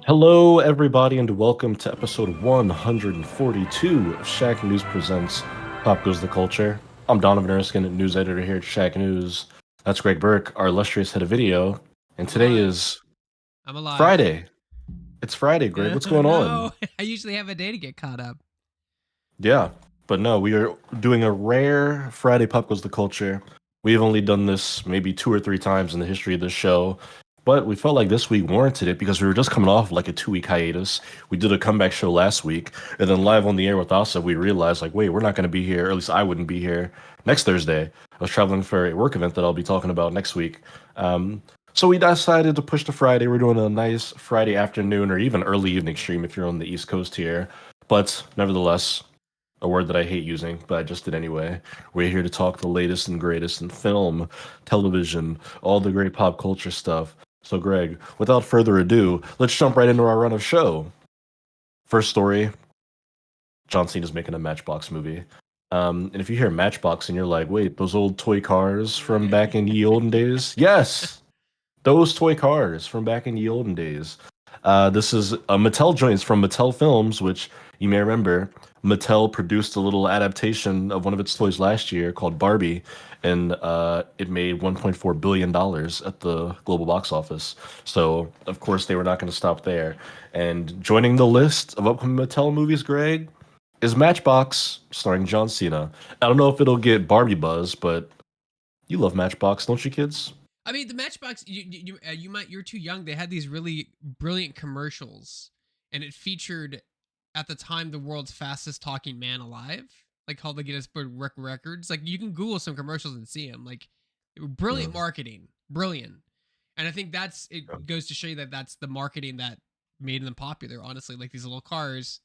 Hello, everybody, and welcome to episode 142 of Shacknews Presents Pop Goes the Culture. I'm Donovan Erskine, news editor here at Shacknews. That's Greg Burke, our illustrious head of video. And I'm today alive. is I'm alive. Friday. It's Friday, Greg. What's going on? No, I usually have a day to get caught up. Yeah, but no, we are doing a rare Friday Pop Goes the Culture. We've only done this maybe two or three times in the history of the show, but we felt like this week warranted it because we were just coming off like a 2 week hiatus. We did a comeback show last week, and then live on the air with Asa, we realized like, wait, we're not going to be here, or at least I wouldn't be here next Thursday. I was traveling for a work event that I'll be talking about next week. So we decided to push to Friday. We're doing a nice Friday afternoon or even early evening stream if you're on the East Coast here. But nevertheless, a word that I hate using, but I just did anyway. We're here to talk the latest and greatest in film, television, all the great pop culture stuff. So, Greg, without further ado, let's jump right into our run of show. First story, John Cena's making a Matchbox movie. And if you hear Matchbox and you're like, wait, those old toy cars from back in the olden days? Yes, those toy cars from back in the olden days. This is a Mattel joint. It's from Mattel Films, which you may remember. Mattel produced a little adaptation of one of its toys last year called Barbie, and it made $1.4 billion at the global box office. So, of course, they were not going to stop there. And joining the list of upcoming Mattel movies, Greg, is Matchbox, starring John Cena. I don't know if it'll get Barbie buzz, but you love Matchbox, don't you, kids? I mean, the Matchbox. You're too young. They had these really brilliant commercials, and it featured at the time the world's fastest talking man alive, like called the Guinness Book Records. Like you can Google some commercials and see them. Like Yeah. brilliant marketing, brilliant. And I think it goes to show you that that's the marketing that made them popular. Honestly, like these little cars.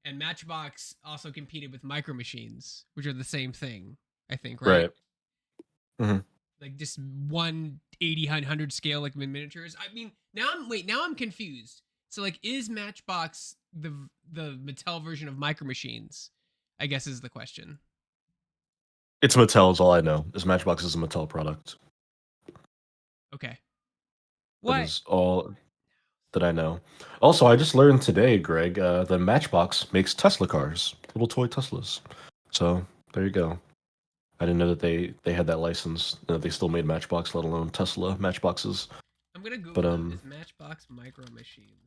And Matchbox also competed with Micro Machines, which are the same thing, I think, right? Right. Mhm. Like just 1/80 scale, like miniatures. I mean, now I'm confused. So like, is Matchbox the Mattel version of Micro Machines? I guess is the question. It's Mattel is all I know. Is Matchbox is a Mattel product. Okay. That What? is all that I know. Also, I just learned today, Greg, that Matchbox makes Tesla cars, little toy Teslas. So there you go. I didn't know that they had that license. That they still made Matchbox, let alone Tesla Matchboxes. I'm gonna But Google them. Is Matchbox Micro Machines?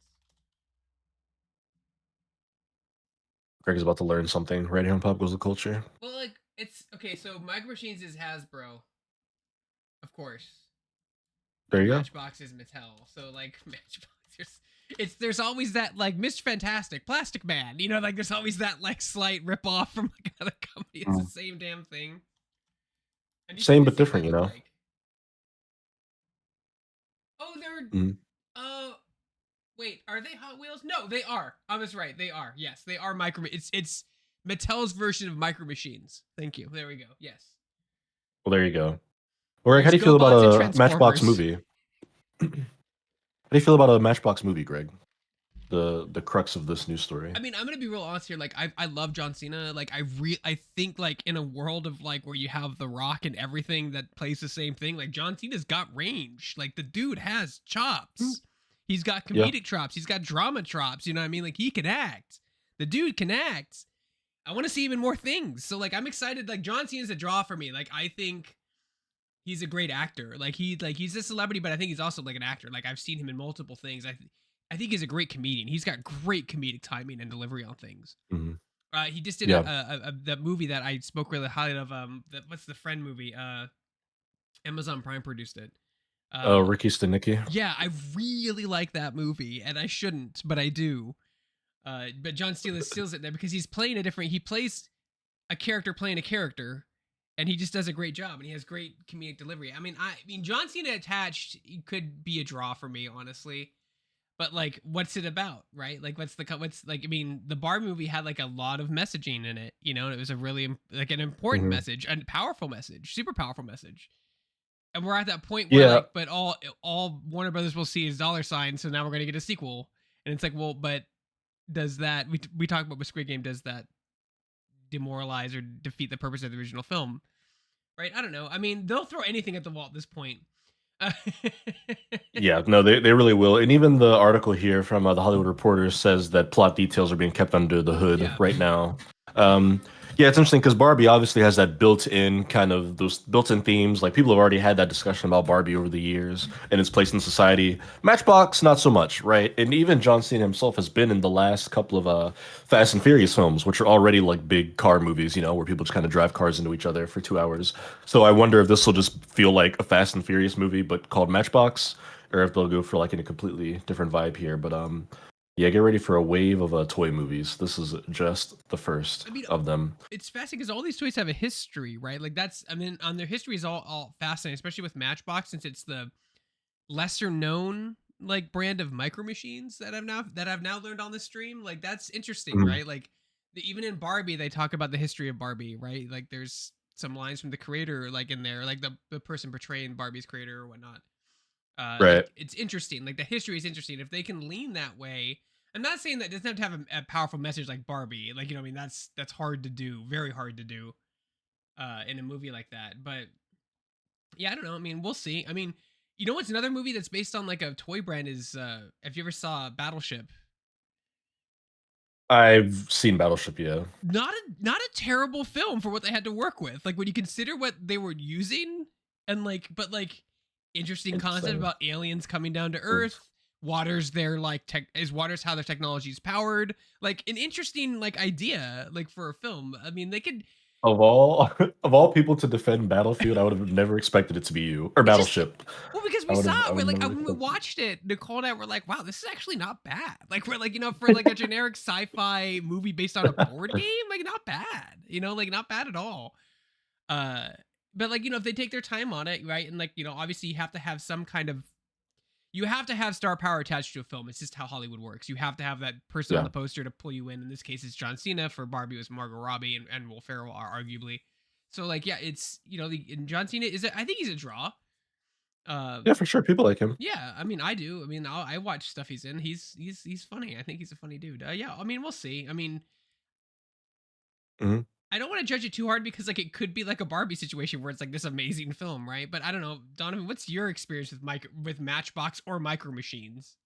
Greg is about to learn something right here on Pop Goes the Culture. Well, like it's okay. So Micro Machines is Hasbro, of course, There and you go. Matchbox is Mattel. So like Matchbox, there's always that like Mr. Fantastic, Plastic Man. You know, like there's always that like slight rip off from like another company. It's the Mm. same damn thing. And Same let's but see what they different, you look know. like. Oh, they're Mm. uh wait, are they Hot Wheels? No, they are. I was right. They are. Yes, they are micro. It's Mattel's version of Micro Machines. Thank you. There we go. Yes. Well, there you go. Greg, how There's do you feel about GoBots and a Matchbox Transformers. movie? How do you feel about a Matchbox movie, Greg? The crux of this news story. I mean, I'm gonna be real honest here. Like, I love John Cena. Like, I think like in a world of like where you have The Rock and everything that plays the same thing. Like, John Cena's got range. Like, the dude has Mm. chops. He's got Yeah. comedic chops. He's got drama chops. You know what I mean? Like, he can act. The dude can act. I want to see even more things. So like, I'm excited. Like, John Cena's a draw for me. Like, I think he's a great actor. He's a celebrity, but I think he's also like an actor. Like, I've seen him in multiple things. I think he's a great comedian. He's got great comedic timing and delivery on things. Mhm. He just did Yeah. that movie that I spoke really highly of. What's the Friend movie? Amazon Prime produced it. Uh, Ricky Stenicki. yeah, I really like that movie, and I shouldn't, but I do. But John Steele steals it there because he's playing a different. He plays a character playing a character, and he just does a great job, and he has great comedic delivery. I mean, John Cena attached could be a draw for me, honestly. But like, what's it about, right? Like, what's like? I mean, the Barbie movie had like a lot of messaging in it, you know, and it was a really like an important Mhm. message, a powerful message, super powerful message. And we're at that point where Yeah. like, but all Warner Brothers will see is dollar signs, so now we're gonna get a sequel, and it's like, well, but does that we talked about with Squid Game? Does that demoralize or defeat the purpose of the original film? Right? I don't know. I mean, they'll throw anything at the wall at this point. Yeah, no, they really will. And even the article here from the Hollywood Reporter says that plot details are being kept under the hood Yeah. right now. Um, yeah, it's interesting because Barbie obviously has that built-in kind of those built-in themes. Like people have already had that discussion about Barbie over the years and its place in society. Matchbox, not so much, right? And even John Cena himself has been in the last couple of Fast and Furious films, which are already like big car movies, where people just kind of drive cars into each other for 2 hours. So I wonder if this will just feel like a Fast and Furious movie, but called Matchbox, or if they'll go for like in a completely different vibe here. But yeah, get ready for a wave of toy movies. This is just the first I mean, of them. it's fascinating because all these toys have a history, right? Like that's, I mean, on their history is all fascinating, especially with Matchbox, since it's the lesser known like brand of micro machines that I've now learned on the stream. Like that's interesting, Mhm. right? Like even in Barbie, they talk about the history of Barbie, right? Like there's some lines from the creator like in there, like the person portraying Barbie's creator or whatnot. Like Right. it's interesting. Like the history is interesting. If they can lean that way, I'm not saying that it doesn't have to have a powerful message like Barbie. Like I mean, that's hard to do, very hard to do, in a movie like that. But yeah, I don't know. I mean, we'll see. I mean, you know what's another movie that's based on like a toy brand is if you ever saw Battleship. I've seen Battleship, yeah. Not a terrible film for what they had to work with. Like when you consider what they were using and like but like interesting concept Interesting. about aliens coming down to Mm. Earth. Water's their like tech is water's how their technology is powered. Like an interesting like idea like for a film. I mean, they could Of all of all people to defend Battlefield, I would have never expected it to be you or it just Battleship. well because I we would saw have I it. We're would like never when we expected. watched it, Nicole and I were like, "Wow, this is actually not bad." Like we're like for like a generic sci-fi movie based on a board game, like not bad. Like not bad at all. Uh, but like if they take their time on it, right, and like obviously you have to have star power attached to a film. It's just how Hollywood works. You have to have that person on Yeah. the poster to pull you in. In this case, it's John Cena. For Barbie, it was Margot Robbie and Will Ferrell, are arguably. So like, yeah, it's and John Cena is. I think he's a draw. Uh, Yeah, for sure. People like him. yeah, I mean, I do. I mean, I watch stuff he's in. He's funny. I think he's a funny dude. Yeah, I mean, we'll see. I mean, Mhm. I don't want to judge it too hard because like it could be like a Barbie situation where it's like this amazing film, right? But I don't know, Donovan, what's your experience with Matchbox or Micro Machines?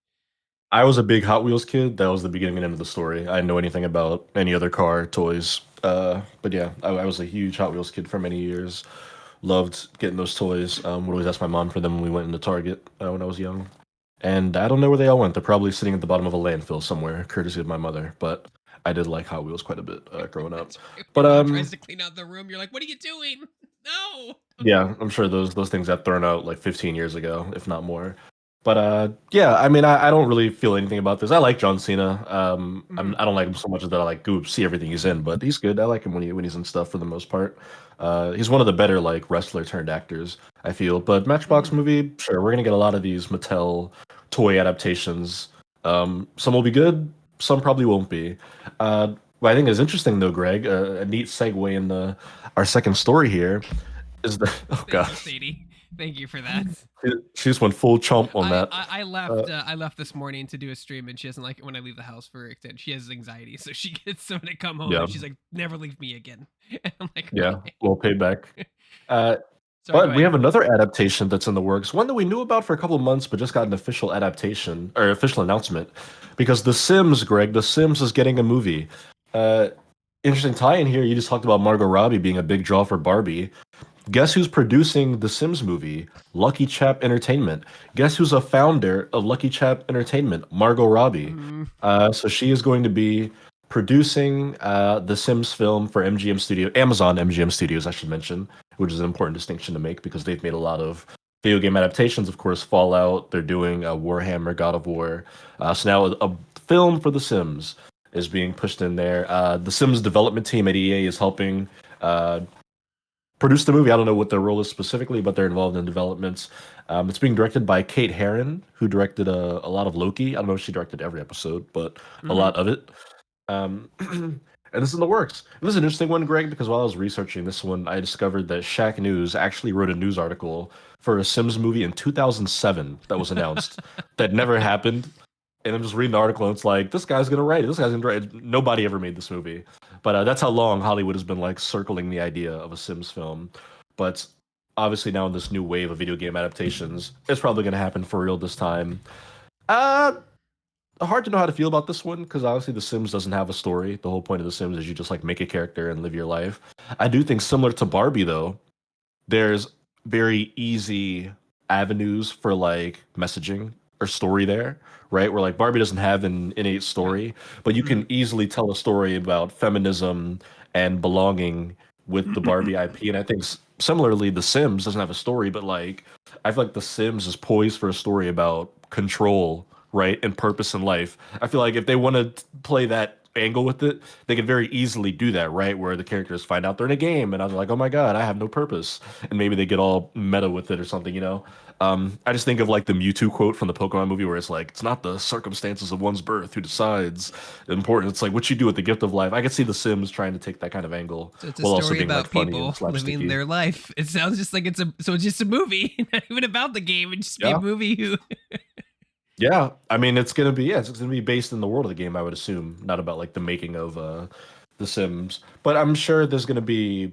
I was a big Hot Wheels kid. That was the beginning and end of the story. I didn't know anything about any other car toys. But yeah, I was a huge Hot Wheels kid for many years. Loved getting those toys. Would always ask my mom for them when we went into Target when I was young. And I don't know where they all went. They're probably sitting at the bottom of a landfill somewhere, courtesy of my mother. But I did like Hot Wheels quite a bit growing up. That's right. Your But mom tries to clean out the room. You're like, what are you doing? No. yeah, I'm sure those things got thrown out like 15 years ago, if not more. But yeah, I mean, I don't really feel anything about this. I like John Cena. Mhm. I don't like him so much that I like go see everything he's in, but he's good. I like him when he's in stuff for the most part. He's one of the better like wrestler turned actors, I feel. But Matchbox Mhm. movie, sure, we're gonna get a lot of these Mattel toy adaptations. Some will be good, some probably won't be. What I think is interesting though, Greg, a neat segue in the our second story here is the oh Thank you, gosh, Sadie. Thank you for that. she just went full chomp on I, that. I I Uh, left I left this morning to do a stream and she doesn't like it when I leave the house for extended. She has anxiety, so she gets so when I come home yeah, and she's like, "Never leave me again." And I'm like, yeah, "Okay." well payback. Uh, Sorry, go but we ahead. have another adaptation that's in the works, one that we knew about for a couple of months, but just got an official adaptation or official announcement, because The Sims, Greg, The Sims is getting a movie. Uh, Interesting tie-in here. You just talked about Margot Robbie being a big draw for Barbie. Guess who's producing the Sims movie? Lucky Chap Entertainment. Guess who's a founder of Lucky Chap Entertainment? Margot Robbie. Mm, So she is going to be producing the Sims film for MGM Studio, Amazon MGM Studios, I should mention, which is an important distinction to make because they've made a lot of video game adaptations. Of course, Fallout. They're doing Warhammer, God of War. So now a film for the Sims is being pushed in there. The Sims development team at EA is helping uh, produced the movie. I don't know what their role is specifically, but they're involved in developments. It's being directed by Kate Herron, who directed a lot of Loki. I don't know if she directed every episode, but a hmm lot of it. And this is in the works. And this is an interesting one, Greg, because while I was researching this one, I discovered that Shacknews actually wrote a news article for a Sims movie in 2007 that was announced that never happened. And I'm just reading the article, and it's like, this guy's gonna write it. This guy's gonna write it. Nobody ever made this movie, but that's how long Hollywood has been like circling the idea of a Sims film. But obviously now in this new wave of video game adaptations, it's probably going to happen for real this time. Uh, Hard to know how to feel about this one because obviously The Sims doesn't have a story. The whole point of The Sims is you just like make a character and live your life. I do think similar to Barbie though, there's very easy avenues for like messaging or story there, right? Where like Barbie doesn't have an innate Yeah. story, but you Mhm. can easily tell a story about feminism and belonging with the Barbie IP. And I think similarly, The Sims doesn't have a story, but like I feel like The Sims is poised for a story about control, right? And purpose in life. I feel like if they want to play that angle with it, they could very easily do that, right? Where the characters find out they're in a game and I'm like, oh my God, I have no purpose. And maybe they get all meta with it or something, you know? I just think of like the Mewtwo quote from the Pokemon movie where it's like, it's not the circumstances of one's birth who decides the important. It's like what you do with the gift of life. I could see The Sims trying to take that kind of angle So it's a while also story being like about funny and people living slapsticky. their life. It sounds just like it's just a movie, not even about the game. It'd just be a Yeah. movie who. Yeah. I mean, it's gonna be, yeah, it's gonna be based in the world of the game, I would assume, not about like the making of The Sims. But I'm sure there's gonna be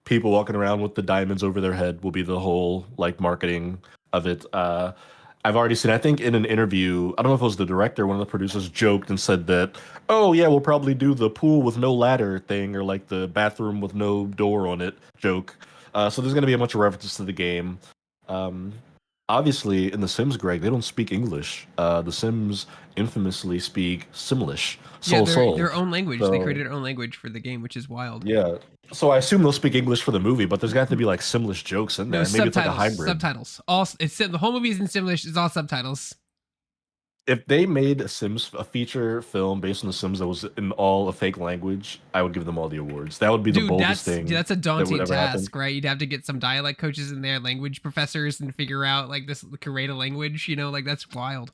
people walking around with the diamonds over their head will be the whole like marketing of it. I've already seen, I think in an interview, I don't know if it was the director, one of the producers joked and said that, oh yeah, we'll probably do the pool with no ladder thing or like the bathroom with no door on it joke. So there's going to be a bunch of references to the game. Um, Obviously, in The Sims, Greg, they don't speak English. The Sims infamously speak Simlish, Yeah, Soul Soul. their own language. They So created their own language for the game, which is wild. yeah. So I assume they'll speak English for the movie, but there's got to be like Simlish jokes in No there. Maybe it's like a subtitles. hybrid. Subtitles. All it's the whole movie is in Simlish. It's all subtitles. If they made a feature film based on The Sims that was in all a fake language, I would give them all the awards. That would be the boldest thing That's a that would daunting ever happen. task, right? You'd have to get some dialect coaches in there, language professors, and figure out like this create a language. Like that's wild.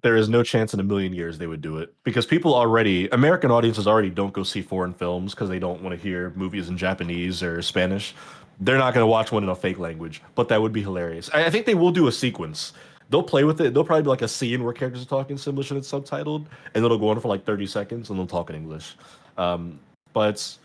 There is no chance in a million years they would do it because people already, American audiences already don't go see foreign films because they don't want to hear movies in Japanese or Spanish. They're not going to watch one in a fake language, but that would be hilarious. I think they will do a sequence. They'll play with it. They'll probably be like a scene where characters are talking Simlish and it's subtitled, and it'll go on for like 30 seconds and they'll talk in English. Um, but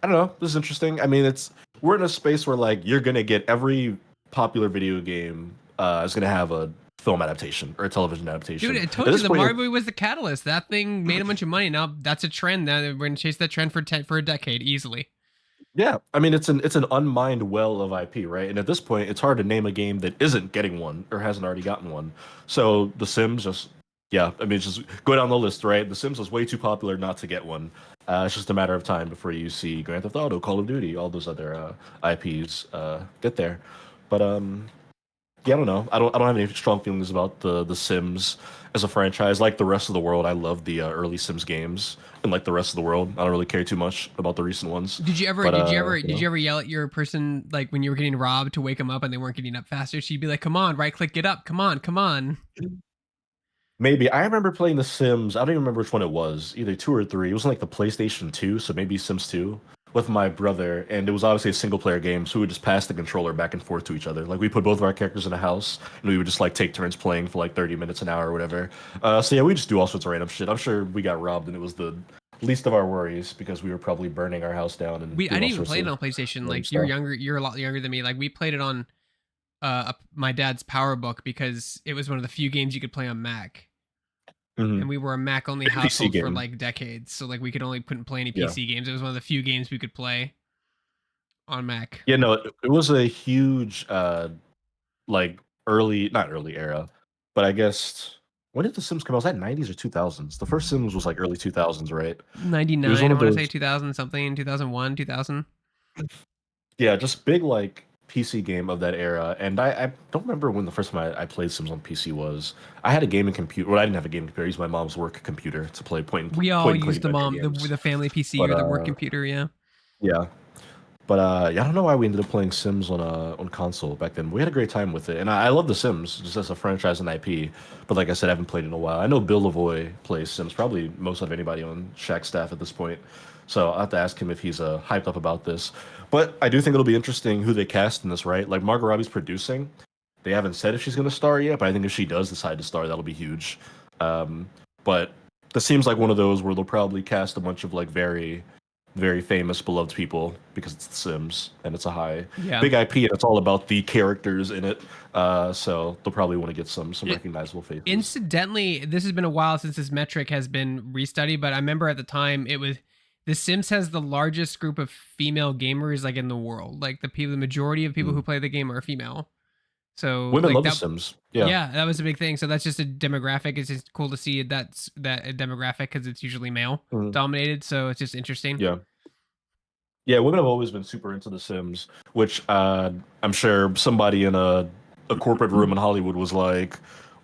I don't know. This is interesting. I mean, we're in a space where like you're gonna get every popular video game is gonna have a film adaptation or a television Dude, adaptation. I At told you this the point, Mario movie was the catalyst. That thing made a bunch of money. Now that's a trend. That we're gonna chase that trend for a decade easily. yeah, I mean it's an unmined well of IP, right? And at this point, it's hard to name a game that isn't getting one or hasn't already gotten one. So The Sims just, yeah, I mean just go down the list, right? The Sims was way too popular not to get one. It's just a matter of time before you see Grand Theft Auto, Call of Duty, all those other IPs get there. But yeah, I don't know. I don't have any strong feelings about the Sims as a franchise. Like the rest of the world, I love the early Sims games, and like the rest of the world, I don't really care too much about the recent ones. Did you ever But did you ever you did know, you ever yell at your person like when you were getting robbed to wake them up and they weren't getting up faster? So you'd be like, "Come on, right click, get up. Come on, come on." maybe I remember playing The Sims. I don't even remember which one it was, either two or three. It was on, like the PlayStation 2, so maybe Sims 2 with my brother, and it was obviously a single player game, so we would just pass the controller back and forth to each other. Like we put both of our characters in a house, and we would just like take turns playing for like 30 minutes an hour or whatever. So yeah, we just do all sorts of random shit. I'm sure we got robbed, and it was the least of our worries because we were probably burning our house down and I doing all didn't even sorts play it of on PlayStation. random Like you're stuff. younger, you're a lot younger than me. Like we played it on my dad's Power Book because it was one of the few games you could play on Mac. Hmm. And we were a Mac only Big PC household for game. like decades, so like we could only couldn't play any Yeah. PC games. It was one of the few games we could play on Mac. Yeah, no, it was a huge like early, not early era, but I guess when did The Sims come out? Was that 90s or 2000s? The first Sims was like early 2000s, right? It was 99, one I of want to say those, 2000 something, 2001, 2000. yeah, just big like PC game of that era. And I don't remember when the first time I played Sims on PC was. I had a gaming computer. Well, I didn't have a gaming computer. I used my mom's work computer to play We all point and click used adventure games. the family PC But or the work computer, yeah. yeah. But yeah, I don't know why we ended up playing Sims on console back then. We had a great time with it, and I love The Sims just as a franchise and IP. But like I said, I haven't played in a while. I know Bill Lavoie plays Sims, probably most of anybody on Shack's staff at this point. So I'll have to ask him if he's hyped up about this. But I do think it'll be interesting who they cast in this, right? Like Margot Robbie's producing. They haven't said if she's going to star yet, but I think if she does decide to star, that'll be huge. But this seems like one of those where they'll probably cast a bunch of like very very famous, beloved people because it's The Sims and it's a high Yeah. big IP and it's all about the characters in it. So they'll probably want to get some It, recognizable faces. incidentally, this has been a while since this metric has been restudied, but I remember at the time it was The Sims has the largest group of female gamers like in the world. Like the majority of people who Mm. play the game are female. So Women like love The that, Sims. Yeah. yeah, that was a big thing. So that's just a demographic. It's just cool to see that a demographic because it's usually male Mhm. dominated. So it's just interesting. Yeah. Yeah, women have always been super into The Sims, which I'm sure somebody in a corporate room in Hollywood was like,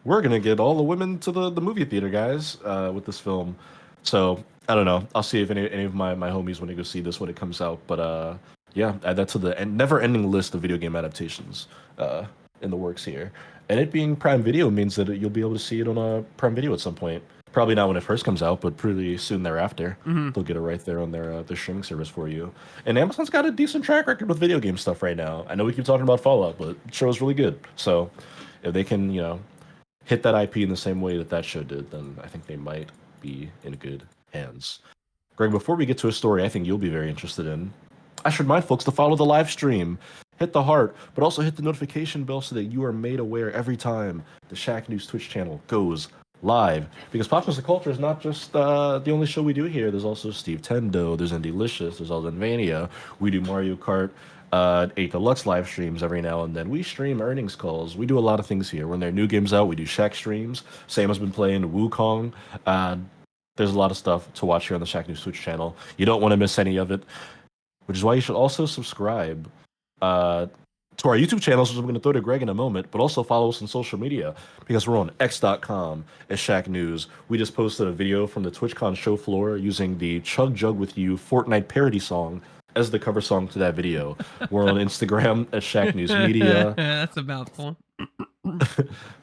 "We're gonna get all the women to the movie theater, guys, with this film." So I don't know. I'll see if any of my homies want to go see this when it comes out. But yeah, add that to the never-ending list of video game adaptations uh, in the works here. And it being Prime Video means that you'll be able to see it on a Prime Video at some point. Probably not when it first comes out, but pretty soon thereafter. Hmm. They'll get it right there on their streaming service for you. And Amazon's got a decent track record with video game stuff right now. I know we keep talking about Fallout, but the show is really good. So if they can, hit that IP in the same way that that show did, then I think they might be in good hands. Greg, before we get to a story I think you'll be very interested in, I should remind folks to follow the live stream, hit the heart, but also hit the notification bell so that you are made aware every time the Shacknews Twitch channel goes live. Because Pop Culture Culture is not just the only show we do here. There's also Steve Tendo, there's Indylicious, there's Aldenvania. We do Mario Kart 8 Deluxe live streams every now and then. We stream earnings calls. We do a lot of things here. When there are new games out, we do Shack streams. Sam has been playing Wukong. Uh, there's a lot of stuff to watch here on the Shacknews Twitch channel. You don't want to miss any of it, which is why you should also subscribe uh, to our YouTube channels, which I'm going to throw to Greg in a moment, but also follow us on social media because we're on x.com as Shack News. We just posted a video from the TwitchCon show floor using the Chug Jug With You Fortnite parody song as the cover song to that video. We're on Instagram at Shack News Media, That's a mouthful.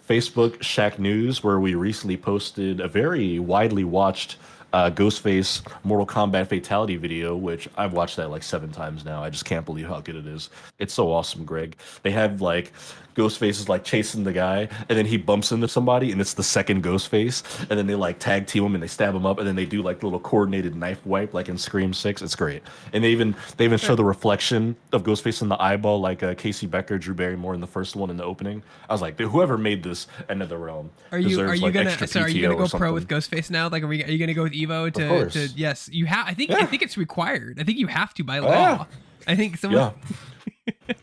Facebook Shack News, where we recently posted a very widely watched Ghostface Mortal Kombat Fatality video, which I've watched that like 7 times now. I just can't believe how good it is. It's so awesome, Greg. They have like Ghostface is like chasing the guy, and then he bumps into somebody, and it's the second Ghostface, and then they like tag team him and they stab him up, and then they do like the little coordinated knife wipe like in Scream 6. It's great, and they even show the reflection of Ghostface in the eyeball like Casey Becker, Drew Barrymore in the first one in the opening. I was like, whoever made this End of the Realm Are deserves you like gonna extra so are you PTO gonna or go pro something. with Ghostface now? Like are you gonna go with Evo Of to course. yes, you have I Yeah. think it's required. I think you have to by Oh, yeah. law. I think someone Yeah.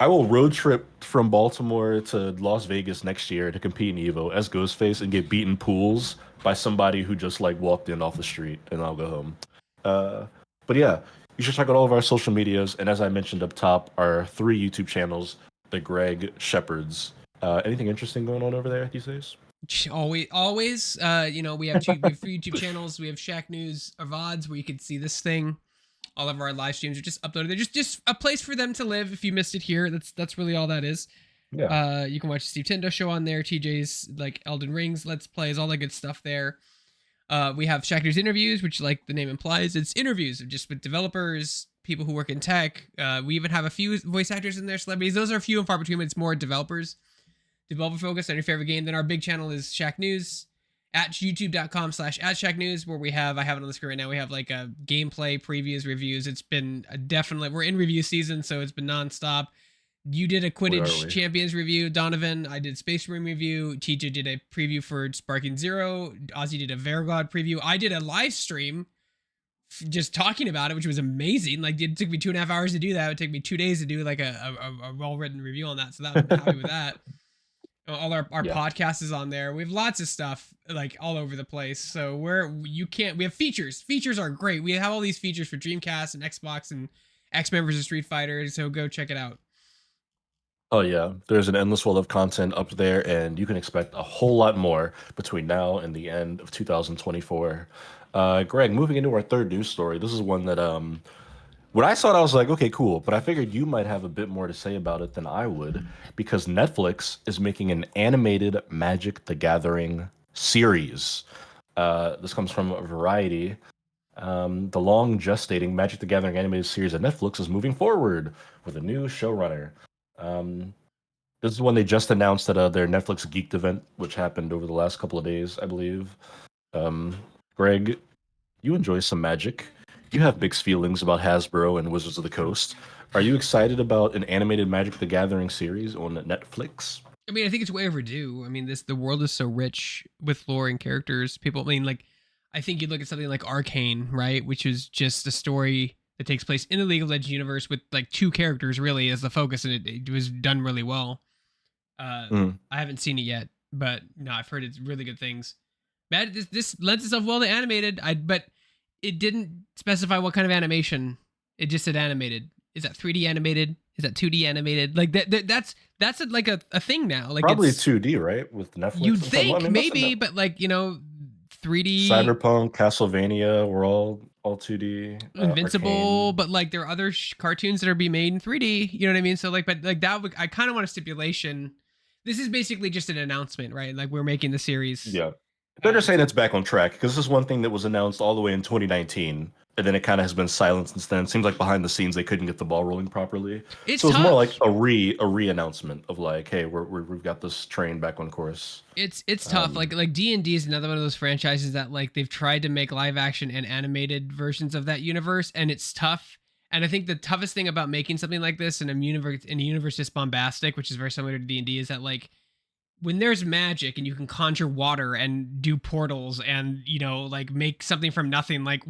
I will road trip from Baltimore to Las Vegas next year to compete in Evo as Ghostface and get beaten pools by somebody who just like walked in off the street, and I'll go home. Uh, but yeah, you should check out all of our social medias, and as I mentioned up top, our 3 YouTube channels, the Greg Shepherds. Anything interesting going on over there these days? always we have 3 YouTube channels. We have Shack News or VODs where you can see this thing. All of our live streams are just uploaded. They're just a place for them to live. If you missed it here, that's really all that is. Yeah. You can watch Steve Tendo show on there, TJ's like Elden Rings, Let's Plays, all that good stuff there. We have Shackner's interviews, which, like the name implies, it's interviews just with developers, people who work in tech. We even have a few voice actors in there, celebrities. Those are few and far between, but it's more developer focused on your favorite game. Then our big channel is Shack News at youtube.com/@shacknews, where I have it on the screen right now. We have like a gameplay previews, reviews. It's been definitely, we're in review season, so it's been nonstop. You did a Where are Quidditch we? Champions review, Donovan. I did Space Marine review. TJ did a preview for Sparking Zero. Ozzy did a Vergod preview. I did a live stream just talking about it, which was amazing. Like it took me 2.5 hours to do that. It took me 2 days to do like a well-written review on that. So that I'm happy with that. All our Yeah. podcast is on there. We have lots of stuff like all over the place. So we have features. Features are great. We have all these features for Dreamcast and Xbox and X-Men versus Street Fighter. So go check it out. Oh yeah, there's an endless well of content up there, and you can expect a whole lot more between now and the end of 2024. Greg, moving into our third news story, this is one that when I saw it, I was like, okay, cool, but I figured you might have a bit more to say about it than I would because Netflix is making an animated Magic the Gathering series. This comes from Variety. The long gestating Magic the Gathering animated series at Netflix is moving forward with a new showrunner. Um, this is when they just announced at their Netflix Geeked event, which happened over the last couple of days, I believe. Um, Greg, you enjoy some Magic. you have mixed feelings about Hasbro and Wizards of the Coast. Are you excited about an animated Magic the Gathering series on Netflix? I mean, I think it's way overdue. I mean, the world is so rich with lore and characters. People, I mean, like, I think you look at something like Arcane, right, which is just a story that takes place in the League of Legends universe with like two characters really as the focus, and it was done really well. Mm. I haven't seen it yet, but no, I've heard it's really good things. This lends itself well to animated. But it didn't specify what kind of animation. It just said animated. Is that 3D animated? Is that 2D animated? Like that's like a thing now. Like Probably it's 2D, right? With Netflix you'd and stuff. Well, I think mean, most of maybe, them. but like 3D Cyberpunk, Castlevania, were all 2D. Invincible, Arcane. but like there are other cartoons that are being made in 3D. You know what I mean? So like, but like that would I kind of want a stipulation. This is basically just an announcement, right? Like we're making the series. Yeah. They're just saying it's back on track because this is one thing that was announced all the way in 2019, and then it kind of has been silent since then. It seems like behind the scenes they couldn't get the ball rolling properly, It's so it's more like tough. a re announcement of like, hey, we've got this train back on course. It's tough. Um, Like D&D is another one of those franchises that like they've tried to make live action and animated versions of that universe, and it's tough. And I think the toughest thing about making something like this in a universe this bombastic, which is very similar to D&D, is that like when there's magic and you can conjure water and do portals and like make something from nothing, like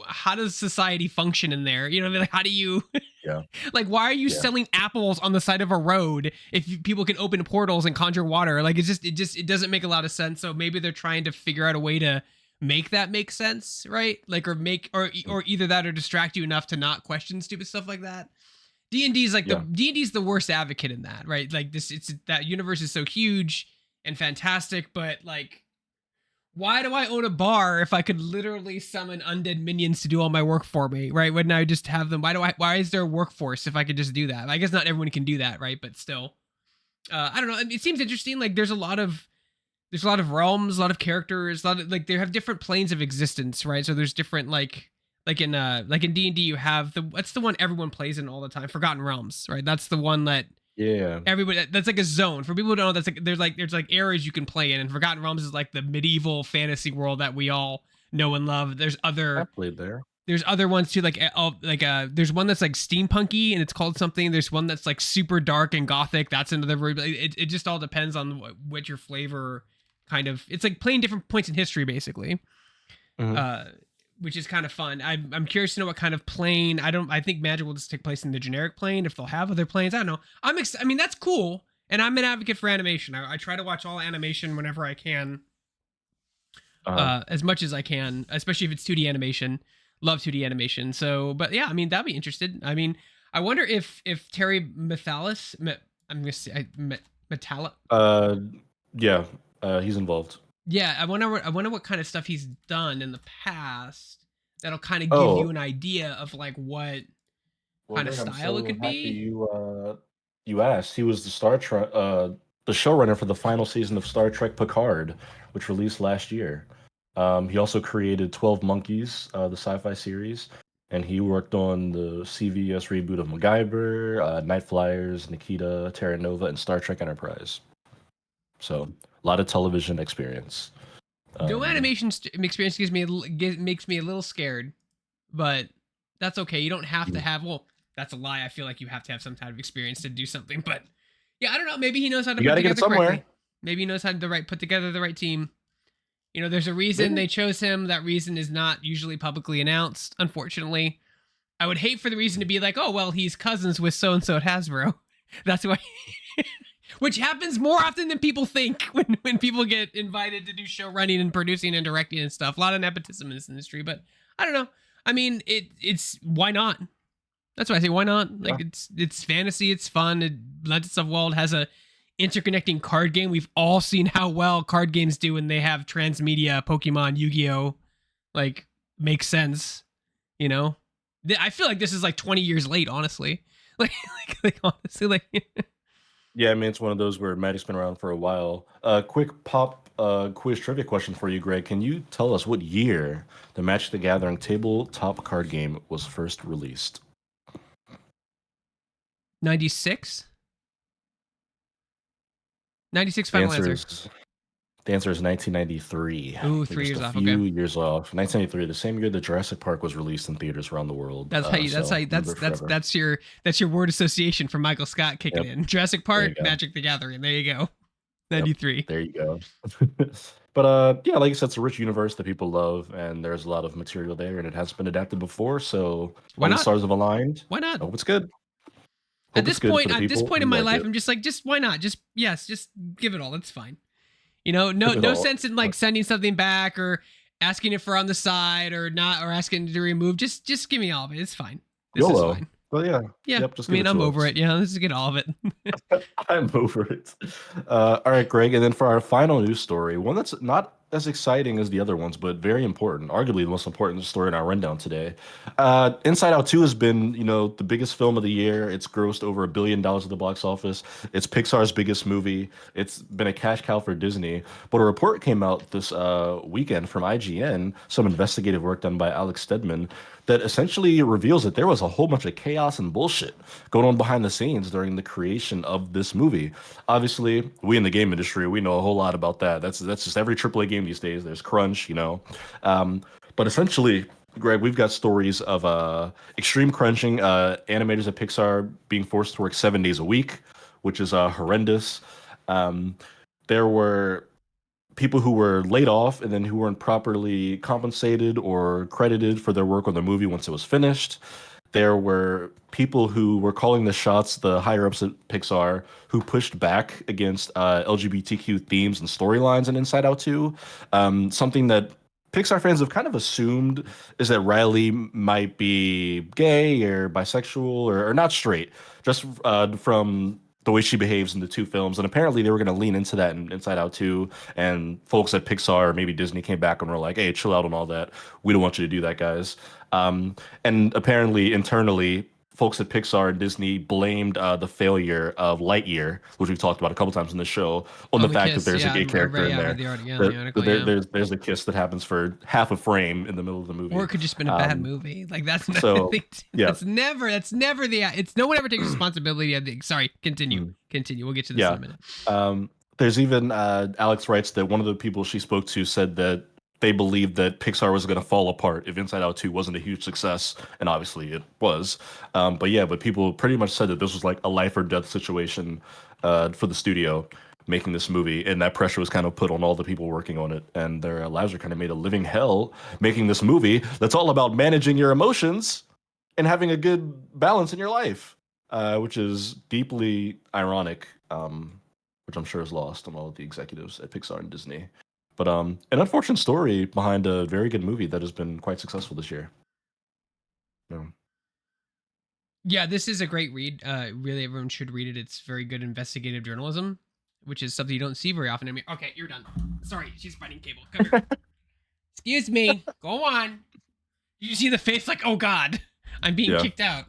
how does society function in there? You know what I mean? Like how do you yeah, like why are you yeah, selling apples on the side of a road if people can open portals and conjure water? Like it doesn't make a lot of sense. So maybe they're trying to figure out a way to make that make sense, right? Like or either that or distract you enough to not question stupid stuff like that. D&D is like the yeah. D&D is the worst advocate in that, right? Like it's that universe is so huge and fantastic, but like why do I own a bar if I could literally summon undead minions to do all my work for me, right? Wouldn't I just have them? Why is there a workforce if I could just do that? I guess not everyone can do that, right? But still. I don't know. It seems interesting. Like there's a lot of realms, a lot of characters, a lot of like they have different planes of existence, right? So there's different like in D&D you have what's the one everyone plays in all the time? Forgotten Realms, right? That's the one that Yeah. everybody that's like a zone. For people who don't know, that's like there's like areas you can play in, and Forgotten Realms is like the medieval fantasy world that we all know and love. I played there. There's other ones too, like there's one that's like steampunky and it's called something. There's one that's like super dark and gothic. That's another. It just all depends on what your flavor kind of. It's like playing different points in history, basically. Mhm. Uh, which is kind of fun. I'm curious to know what kind of plane. I think Magic will just take place in the generic plane. If they'll have other planes, I don't know. I mean, that's cool, and I'm an advocate for animation. I try to watch all animation whenever I can, Uh, as much as I can, especially if it's 2D animation. Love 2D animation. So, but yeah, I mean, that'd be interested. I mean, I wonder if Terry Metalis, I'm gonna say Metalla. uh, yeah. He's involved. Yeah, I wonder what kind of stuff he's done in the past that'll kind of give you Oh, an idea of like what well, kind of Greg, I'm style it so could happy be. you asked. He was the showrunner for the final season of Star Trek Picard, which released last year. He also created 12 Monkeys, the sci-fi series, and he worked on the CBS reboot of MacGyver, Night Flyers, Nikita, Terra Nova, and Star Trek Enterprise. So a lot of television experience. No Um, animation experience makes me a little scared, but that's okay. You don't have to have. Well, that's a lie. I feel like you have to have some type of experience to do something, but yeah, I don't know. Maybe he knows how to you put got to get it together somewhere. correctly. Maybe he knows how to put together the right team. There's a reason Maybe. they chose him. That reason is not usually publicly announced, unfortunately. I would hate for the reason to be like, oh, well, he's cousins with so and so at Hasbro. That's why. Which happens more often than people think when people get invited to do show running and producing and directing and stuff. A lot of nepotism in this industry, but I don't know. I mean, it's why not? That's why I say why not. Yeah. Like it's fantasy, it's fun. It lends itself well. It has a interconnecting card game. We've all seen how well card games do when they have transmedia, Pokemon, Yu-Gi-Oh. Like makes sense, you know. I feel like this is like 20 years late, honestly. Like honestly, like Yeah, I mean, it's one of those where Magic's been around for a while. Quick pop quiz trivia question for you, Greg. Can you tell us what year the Magic the Gathering tabletop card game was first released? 96. 96 The final answer answer. is The answer is 1993. Ooh, You're 3 just years a off. Okay. few years off. 1993, the same year that Jurassic Park was released in theaters around the world. That's how you. That's how. So You, remember it forever. that's your word association from Michael Scott kicking Yep. in. Jurassic There you Park, go. Magic the Gathering. There you go. Yep. 93. There you go. But yeah, like I said, it's a rich universe that people love, and there's a lot of material there, and it has been adapted before. So Why all the not? stars have aligned. Why not? I hope it's good. Hope it's good for the At this people point in who my like life, it. I'm just like, just why not? Just yes, just give it all. It's fine. You know, Give it no all. sense in like sending something back or asking if we're on the side or not or asking to remove. Just give me all of it. It's fine. This is YOLO. fine. But yeah, Yeah, yep, just I give mean, it I'm to over us. it. Yeah, let's just get all of it. I'm over it. All right, Greg. And then for our final news story, one that's not as exciting as the other ones, but very important, arguably the most important story in our rundown today. Inside Out 2 has been, the biggest film of the year. It's grossed over $1 billion at the box office. It's Pixar's biggest movie. It's been a cash cow for Disney. But a report came out this weekend from IGN, some investigative work done by Alex Stedman, that essentially reveals that there was a whole bunch of chaos and bullshit going on behind the scenes during the creation of this movie. Obviously, we in the game industry, we know a whole lot about that. That's just every AAA game these days. There's crunch. Um, but essentially, Greg, we've got stories of extreme crunching, animators at Pixar being forced to work 7 days a week, which is horrendous. Um, there were people who were laid off and then who weren't properly compensated or credited for their work on the movie once it was finished. There were people who were calling the shots, the higher ups at Pixar, who pushed back against LGBTQ themes and storylines in Inside Out 2. Something that Pixar fans have kind of assumed is that Riley might be gay or bisexual or not straight, just from the way she behaves in the two films. And apparently they were going to lean into that in Inside Out 2. And folks at Pixar, maybe Disney, came back and were like, hey, chill out on all that. We don't want you to do that, guys. And apparently internally, folks at Pixar and Disney blamed the failure of Lightyear, which we've talked about a couple times in the show, on Oh, the the fact that kiss. there's a Yeah, gay character in I there. read the article. Yeah, the That article. there, Yeah. there's a kiss that happens for half a frame in the middle of the Or movie. it could just been a bad Um, movie. Like that's so yeah, that's never the it's no one ever takes responsibility. Sorry, continue. Mm. Continue. We'll get to this in Yeah. a minute. There's even Alex writes that one of the people she spoke to said that they believed that Pixar was going to fall apart if Inside Out 2 wasn't a huge success, and obviously it was. But people pretty much said that this was like a life or death situation for the studio making this movie, and that pressure was kind of put on all the people working on it, and their lives are kind of made a living hell making this movie that's all about managing your emotions and having a good balance in your life, which is deeply ironic, which I'm sure is lost on all of the executives at Pixar and Disney. But an unfortunate story behind a very good movie that has been quite successful this year. Yeah. Yeah, this is a great read. Really, everyone should read it. It's very good investigative journalism, which is something you don't see very often. I mean, okay, you're done. Sorry, she's fighting cable. Come here. Excuse me. Go on. You see the face like, oh God, I'm being Yeah. kicked out.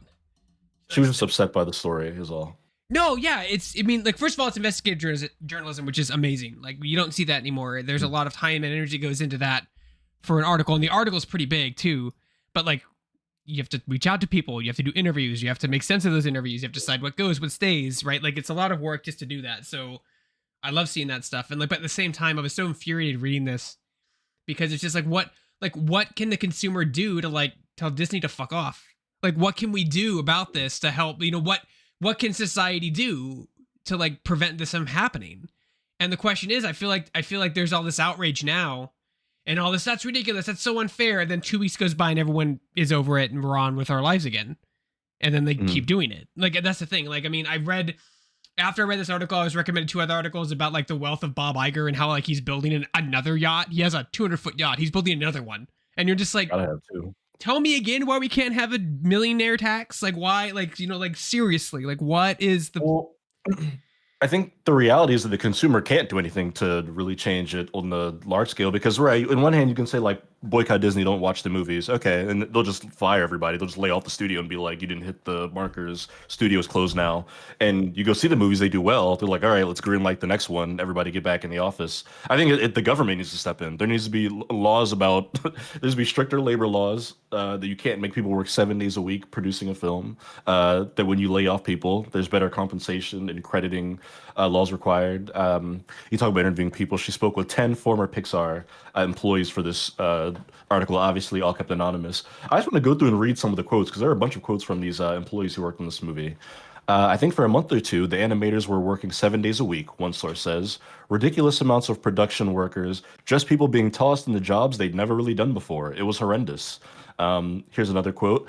She was just upset by the story, is all. No, yeah, I mean, like, first of all, it's investigative journalism, which is amazing. Like, you don't see that anymore. There's a lot of time and energy goes into that for an article, and the article's pretty big too. But like, you have to reach out to people, you have to do interviews, you have to make sense of those interviews, you have to decide what goes, what stays, right? Like, it's a lot of work just to do that. So, I love seeing that stuff. And like, but at the same time, I was so infuriated reading this because it's just what can the consumer do to like tell Disney to fuck off? Like, what can we do about this to help? What can society do to like prevent this from happening? And the question is, I feel like there's all this outrage now and all this, that's ridiculous, that's so unfair. And then 2 weeks goes by and everyone is over it and we're on with our lives again. And then they keep doing it. Like, that's the thing. Like, I mean, after I read this article, I was recommended 2 other articles about like the wealth of Bob Iger and how like he's building another yacht. He has a 200-foot yacht. He's building another one. And you're just like, Gotta have two. tell me again why we can't have a millionaire tax? Like, why? Like, like, seriously, like, what is the... Well, I think the reality is that the consumer can't do anything to really change it on the large scale because, right, in one hand, you can say, like, boycott Disney, don't watch the movies. Okay, and they'll just fire everybody. They'll just lay off the studio and be like, you didn't hit the markers. Studio's closed now. And you go see the movies, they do well. They're like, all right, let's greenlight the next one. Everybody get back in the office. I think the government needs to step in. There needs to be laws about. There needs to be stricter labor laws that you can't make people work 7 days a week producing a film. That when you lay off people, there's better compensation and crediting laws required. You talk about interviewing people. She spoke with 10 former Pixar employees for this article, obviously all kept anonymous. I just want to go through and read some of the quotes because there are a bunch of quotes from these employees who worked on this movie. I think for a month or two, the animators were working 7 days a week, one source says. Ridiculous amounts of production workers, just people being tossed into jobs they'd never really done before. It was horrendous. Here's another quote.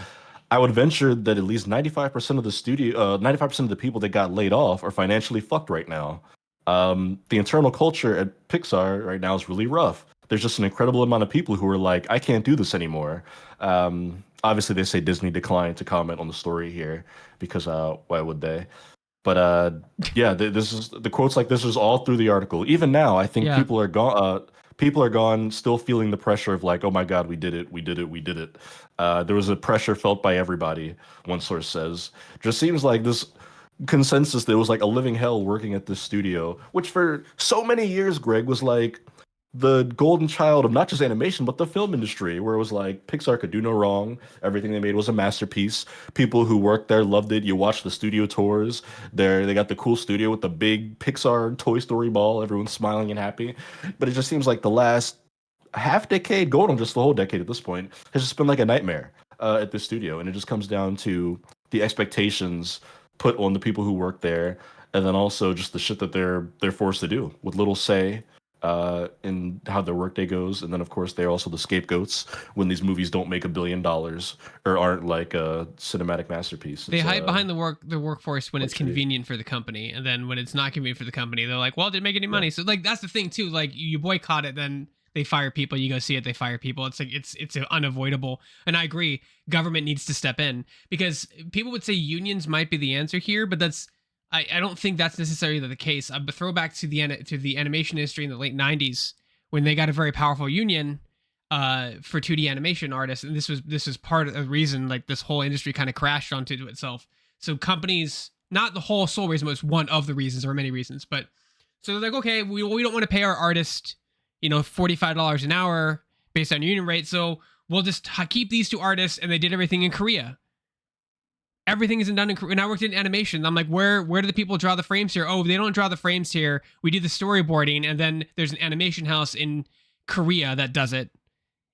I would venture that at least 95% of the 95% of the people that got laid off are financially fucked right now. The internal culture at Pixar right now is really rough. There's just an incredible amount of people who are like, I can't do this anymore. Obviously, they say Disney declined to comment on the story here because why would they? But yeah, this is the quotes like this is all through the article. Even now, I think Yeah. people are gone. People are gone, still feeling the pressure of like, oh my God, we did it, we did it, we did it. There was a pressure felt by everybody. One source says, just seems like this consensus there was like a living hell working at this studio, which for so many years, Greg, was like the golden child of not just animation but the film industry, where it was like Pixar could do no wrong, everything they made was a masterpiece. People who worked there loved it. You watch the studio tours there, they got the cool studio with the big Pixar Toy Story ball, everyone's smiling and happy. But it just seems like the last half decade, going on just the whole decade at this point, has just been like a nightmare at this studio. And it just comes down to the expectations put on the people who work there, and then also just the shit that they're forced to do with little say in how their workday goes. And then of course they're also the scapegoats when these movies don't make $1 billion or aren't like a cinematic masterpiece. They It's, hide behind the workforce when it's quite shitty. convenient for the company, and then when it's not convenient for the company, they're like, "Well, it didn't make any money." So like that's the thing too. Like you boycott it, then they fire people. You go see it, they fire people. It's like it's unavoidable. And I agree, government needs to step in because people would say unions might be the answer here, but I don't think that's necessarily the case. A throwback to the animation industry in the late '90s when they got a very powerful union for 2D animation artists, and this was part of the reason like this whole industry kind of crashed onto itself. So companies, not the whole sole reason, but it's one of the reasons. There are many reasons, but so they're like, okay, we don't want to pay our artist, $45 an hour based on union rate, so we'll just keep these two artists, and they did everything in Korea. Everything isn't done in Korea. And I worked in animation. I'm like, where do the people draw the frames here? Oh, they don't draw the frames here. We do the storyboarding, and then there's an animation house in Korea that does it.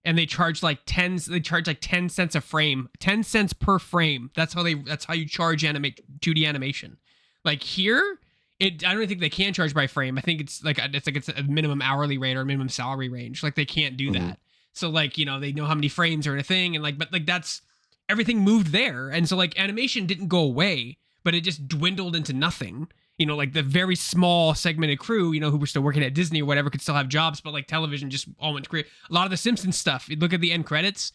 And they charge like 10 cents a frame. 10 cents per frame. That's how you charge 2D animation. Like here, I don't think they can charge by frame. I think it's a minimum hourly rate or minimum salary range. Like they can't do that. So like, they know how many frames are in a thing, and but that's everything moved there. And so like animation didn't go away, but it just dwindled into nothing. Like the very small segmented crew, who were still working at Disney or whatever could still have jobs, but like television just all went to Korea. A lot of the Simpsons stuff, you look at the end credits,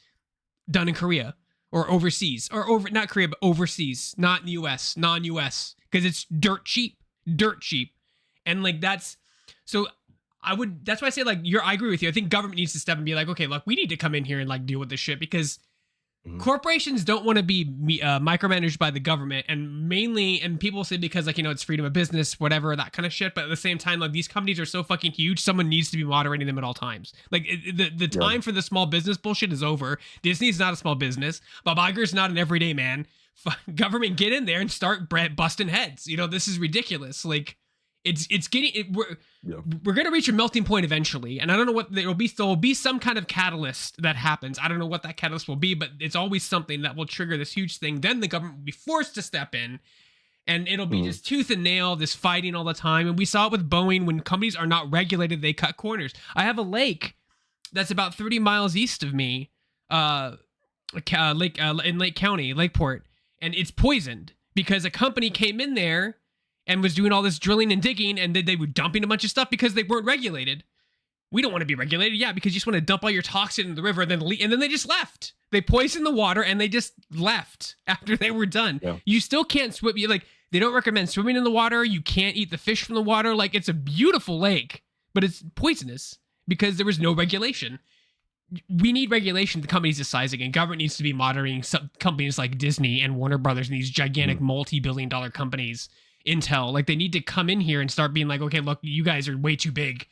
done in Korea or overseas, or not Korea, but overseas, not in the US, non-US, because it's dirt cheap. And like that's why I say like I agree with you. I think government needs to step and be like, okay, look, we need to come in here and like deal with this shit because corporations don't want to be micromanaged by the government, and people say because like it's freedom of business, whatever, that kind of shit. But at the same time, like these companies are so fucking huge, someone needs to be moderating them at all times. Like the time for the small business bullshit is over. Disney's not a small business. Bob Iger's not an everyday man. Government, get in there and start busting heads. This is ridiculous. Like it's getting we're gonna reach a melting point eventually, and I don't know what there will be some kind of catalyst that happens. I don't know what that catalyst will be, but it's always something that will trigger this huge thing. Then the government will be forced to step in, and it'll be just tooth and nail, this fighting all the time. And we saw it with Boeing. When companies are not regulated, they cut corners. I have a lake that's about 30 miles east of me, in Lake County, Lakeport, and it's poisoned because a company came in there and was doing all this drilling and digging, and they were dumping a bunch of stuff because they weren't regulated. We don't want to be regulated, yeah, because you just want to dump all your toxin in the river, and then they just left. They poisoned the water, and they just left after they were done. Yeah. You still can't swim. They don't recommend swimming in the water. You can't eat the fish from the water. Like, it's a beautiful lake, but it's poisonous because there was no regulation. we need regulation. The companies deciding, and government needs to be monitoring some companies like Disney and Warner Brothers and these gigantic multi-billion-dollar companies. Intel, like they need to come in here and start being like, okay, look, you guys are way too big.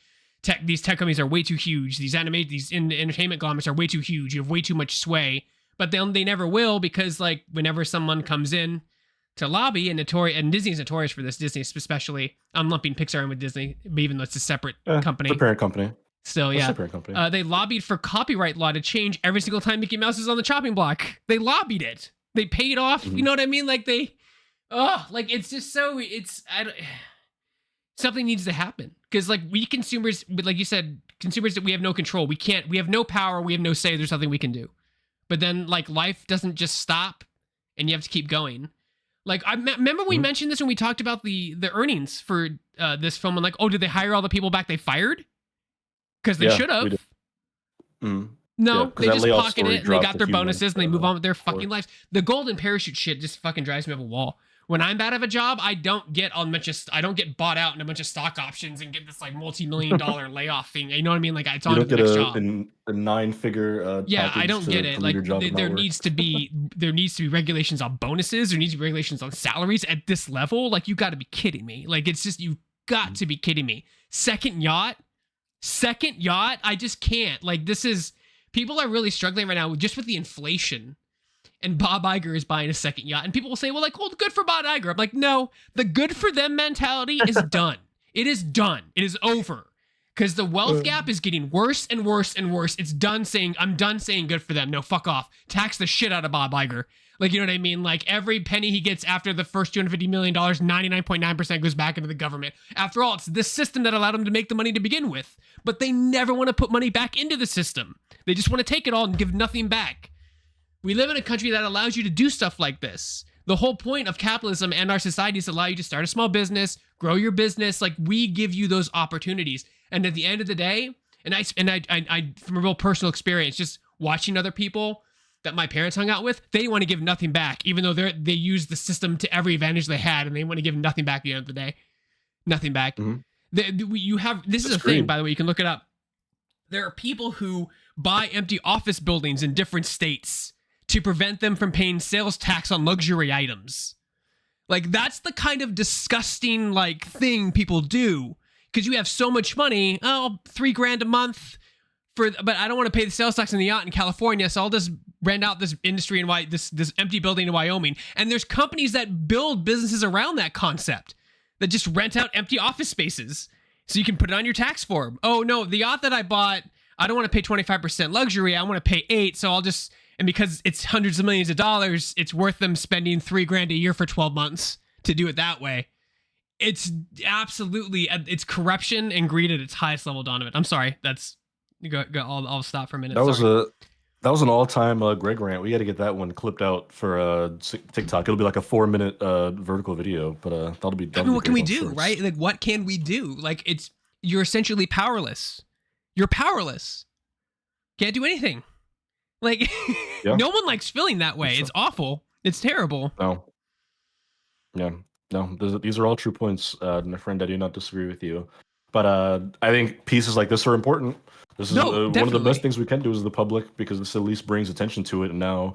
These tech companies are way too huge. These entertainment conglomerates are way too huge. You have way too much sway. But they never will, because like whenever someone comes in to lobby, and Disney's notorious for this, Disney especially. I'm lumping Pixar in with Disney, even though it's a separate company. It's a parent company. Still, yeah. They lobbied for copyright law to change every single time Mickey Mouse is on the chopping block. They lobbied it. They paid off. You know what I mean? Like like it's just so something needs to happen, because like we consumers, but like you said, consumers, that we have no control. We have no power. We have no say. There's nothing we can do. But then like life doesn't just stop, and you have to keep going. Like I remember we mentioned this when we talked about the earnings for this film, and like, oh, did they hire all the people back they fired? Because they should have. No, they just pocket it and they got their bonuses and they move on with their fucking lives. The golden parachute shit just fucking drives me up a wall. When I'm bad of a job, I don't get I don't get bought out in a bunch of stock options and get this like multi-million-dollar layoff thing. You know what I mean? Like it's on to the next job. A 9-figure yeah, I don't get it. Like there needs to be regulations on bonuses. There needs to be regulations on salaries at this level. Like you got to be kidding me. Like it's just, you got to be kidding me. Second yacht. I just can't. Like people are really struggling right now just with the inflation. And Bob Iger is buying a second yacht. And people will say, well, like, well, good for Bob Iger. I'm like, no, the good for them mentality is done. It is done. It is over. Because the wealth gap is getting worse and worse and worse. I'm done saying good for them. No, fuck off. Tax the shit out of Bob Iger. Like, you know what I mean? Like, every penny he gets after the first $250 million, 99.9% goes back into the government. After all, it's this system that allowed him to make the money to begin with. But they never want to put money back into the system. They just want to take it all and give nothing back. We live in a country that allows you to do stuff like this. The whole point of capitalism and our society is to allow you to start a small business, grow your business. Like, we give you those opportunities. And at the end of the day, and I from a real personal experience, just watching other people that my parents hung out with, they want to give nothing back, even though they use the system to every advantage they had, and they want to give nothing back at the end of the day. Nothing back. This is a thing, by the way, you can look it up. There are people who buy empty office buildings in different states to prevent them from paying sales tax on luxury items. Like, that's the kind of disgusting, like, thing people do. Because you have so much money, $3,000 a month, but I don't want to pay the sales tax on the yacht in California, so I'll just rent out this industry in this empty building in Wyoming. And there's companies that build businesses around that concept, that just rent out empty office spaces, so you can put it on your tax form. Oh, no, the yacht that I bought, I don't want to pay 25% luxury, I want to pay 8%, so I'll just... And because it's hundreds of millions of dollars, it's worth them spending $3,000 a year for 12 months to do it that way. It's absolutely, it's corruption and greed at its highest level, Donovan. I'm sorry. I'll stop for a minute. That was an all-time Greg rant. We got to get that one clipped out for TikTok. It'll be like a 4-minute vertical video, but that'll be. I mean, what can we do, right? Like, what can we do? Like, you're essentially powerless. You're powerless. Can't do anything. Like, no one likes feeling that way. It's awful. It's terrible. No. Yeah. No, these are all true points, my friend. I do not disagree with you. But I think pieces like this are important. This is one of the best things we can do as the public, because this at least brings attention to it. And now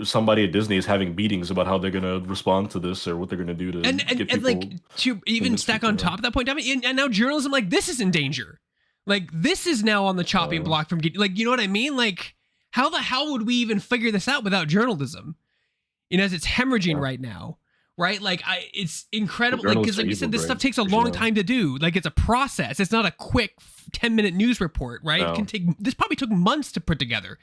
somebody at Disney is having meetings about how they're going to respond to this, or what they're going to do to get people... And like, to even stack on top of that point, I mean, and now journalism, like, this is in danger. Like, this is now on the chopping block from getting... Like, you know what I mean? Like... How the hell would we even figure this out without journalism? You know, as it's hemorrhaging right now, right? Like, it's incredible. Like, because like you said, this stuff takes a long time to do. Like, it's a process. It's not a quick 10-minute news report, right? No. This probably took months to put together.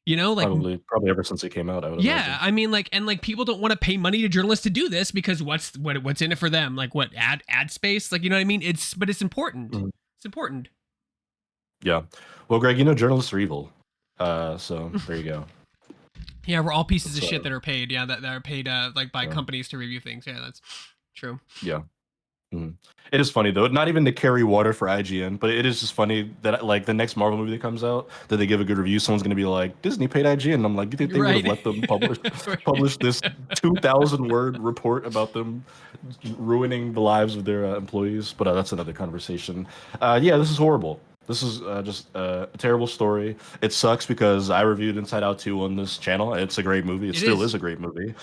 You know, like probably ever since it came out. I would imagine. I mean, like, and like people don't want to pay money to journalists to do this, because what's in it for them? Like, what ad space? Like, you know what I mean? But it's important. It's important. Yeah. Well, Greg, you know, journalists are evil. So there you go. Yeah, we're all pieces of shit that are paid. Yeah, that are paid like by companies to review things. Yeah, that's true. Yeah. It is funny though, not even to carry water for IGN, but it is just funny that like the next Marvel movie that comes out, that they give a good review, someone's gonna be like, Disney paid IGN. And I'm like, you think they would have let them publish this 2,000 word report about them ruining the lives of their employees? But that's another conversation. Yeah, this is horrible. This is just a terrible story. It sucks because I reviewed Inside Out 2 on this channel. It's a great movie. It It still is is. a great movie.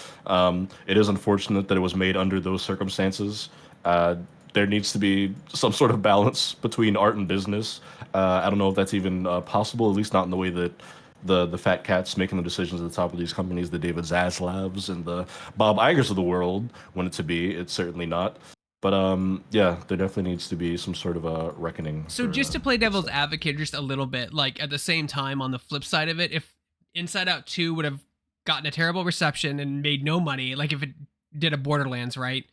It is unfortunate that it was made under those circumstances. Uh, there needs to be some sort of balance between art and business. I don't know if that's even possible, at least not in the way that the fat cats making the decisions at the top of these companies, the David Zaslavs and the Bob Igers of the world, want it to be. It's certainly not. But yeah, there definitely needs to be some sort of a reckoning So for just to play this devil's stuff. advocate just a little bit, like at the same time on the flip side of it, if Inside Out 2 would have gotten a terrible reception and made no money, like if it did a Borderlands, right?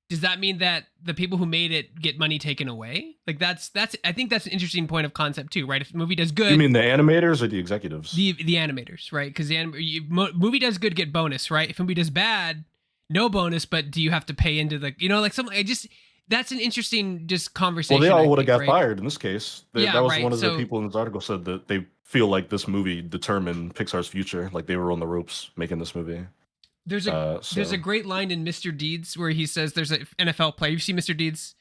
Does that mean that the people who made it get money taken away? Like that's I think that's an interesting point of concept too, right? If the movie does You good, mean the animators or the executives? the animators, right? Because movie does good, get bonus, right? If movie does bad, no bonus, but do you have to pay into the like something? I just that's an interesting just Well, they conversation. I all would have think, got right? fired in this case. Yeah, That was right. one of the So people in this article said that they feel like this movie determined Pixar's future. Like they were on the ropes making this movie. there's a there's a So great line in Mr. Deeds where he says there's an NFL player. You see Mr. Deeds?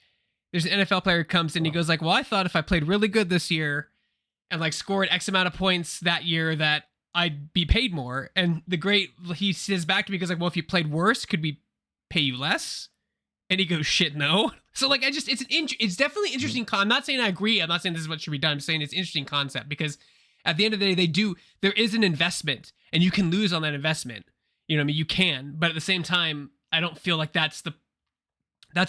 There's an NFL player who comes in. He goes like, "Well, I thought if I played really good this year and like scored X amount of points that year, that I'd be paid more." And the great he says back to me, because like, "Well, if you played worse, could we pay you less?" And he goes, "Shit, no." So like, it's definitely interesting. I'm not saying I agree. I'm not saying this is what should be done. I'm saying it's an interesting concept because at the end of the day, there is an investment, and you can lose on that investment. You know what I mean? You can, but at the same time, I don't feel like that's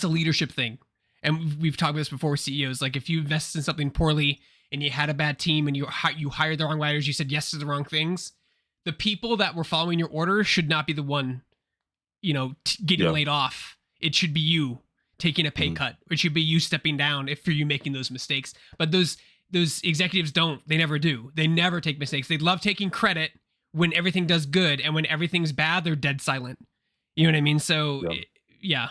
a leadership thing. And we've talked about this before with CEOs. Like if you invest in something poorly and you had a bad team and you hired the wrong writers, you said yes to the wrong things, the people that were following your orders should not be the one, getting yeah, laid off. It should be you taking a pay mhm. cut. It should be you stepping down if for you making those mistakes. But those executives don't. They never do. They never take mistakes. They love taking credit when everything does good, and when everything's bad, they're dead silent. You know what I mean? So Yeah. yeah,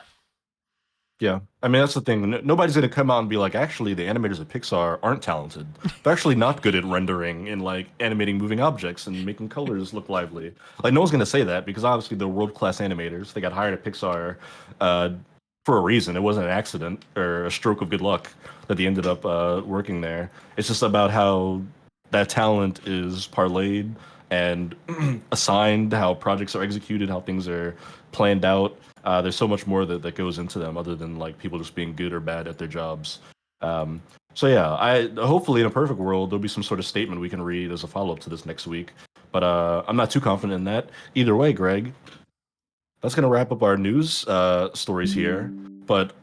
Yeah, I mean that's the thing. Nobody's gonna come out and be like, actually, the animators at Pixar aren't talented. They're actually not good at rendering and like animating moving objects and making colors look lively. Like no one's gonna say that because obviously they're world-class animators. They got hired at Pixar uh, for a reason. It wasn't an accident or a stroke of good luck that they ended up working there. It's just about how that talent is parlayed and assigned, how projects are executed, how things are planned out. There's so much more that goes into them other than like people just being good or bad at their jobs. Um, so yeah, I hopefully in a perfect world there'll be some sort of statement we can read as a follow up to this next week. But I'm not too confident in that. Either way, Greg, that's gonna wrap up our news stories here. But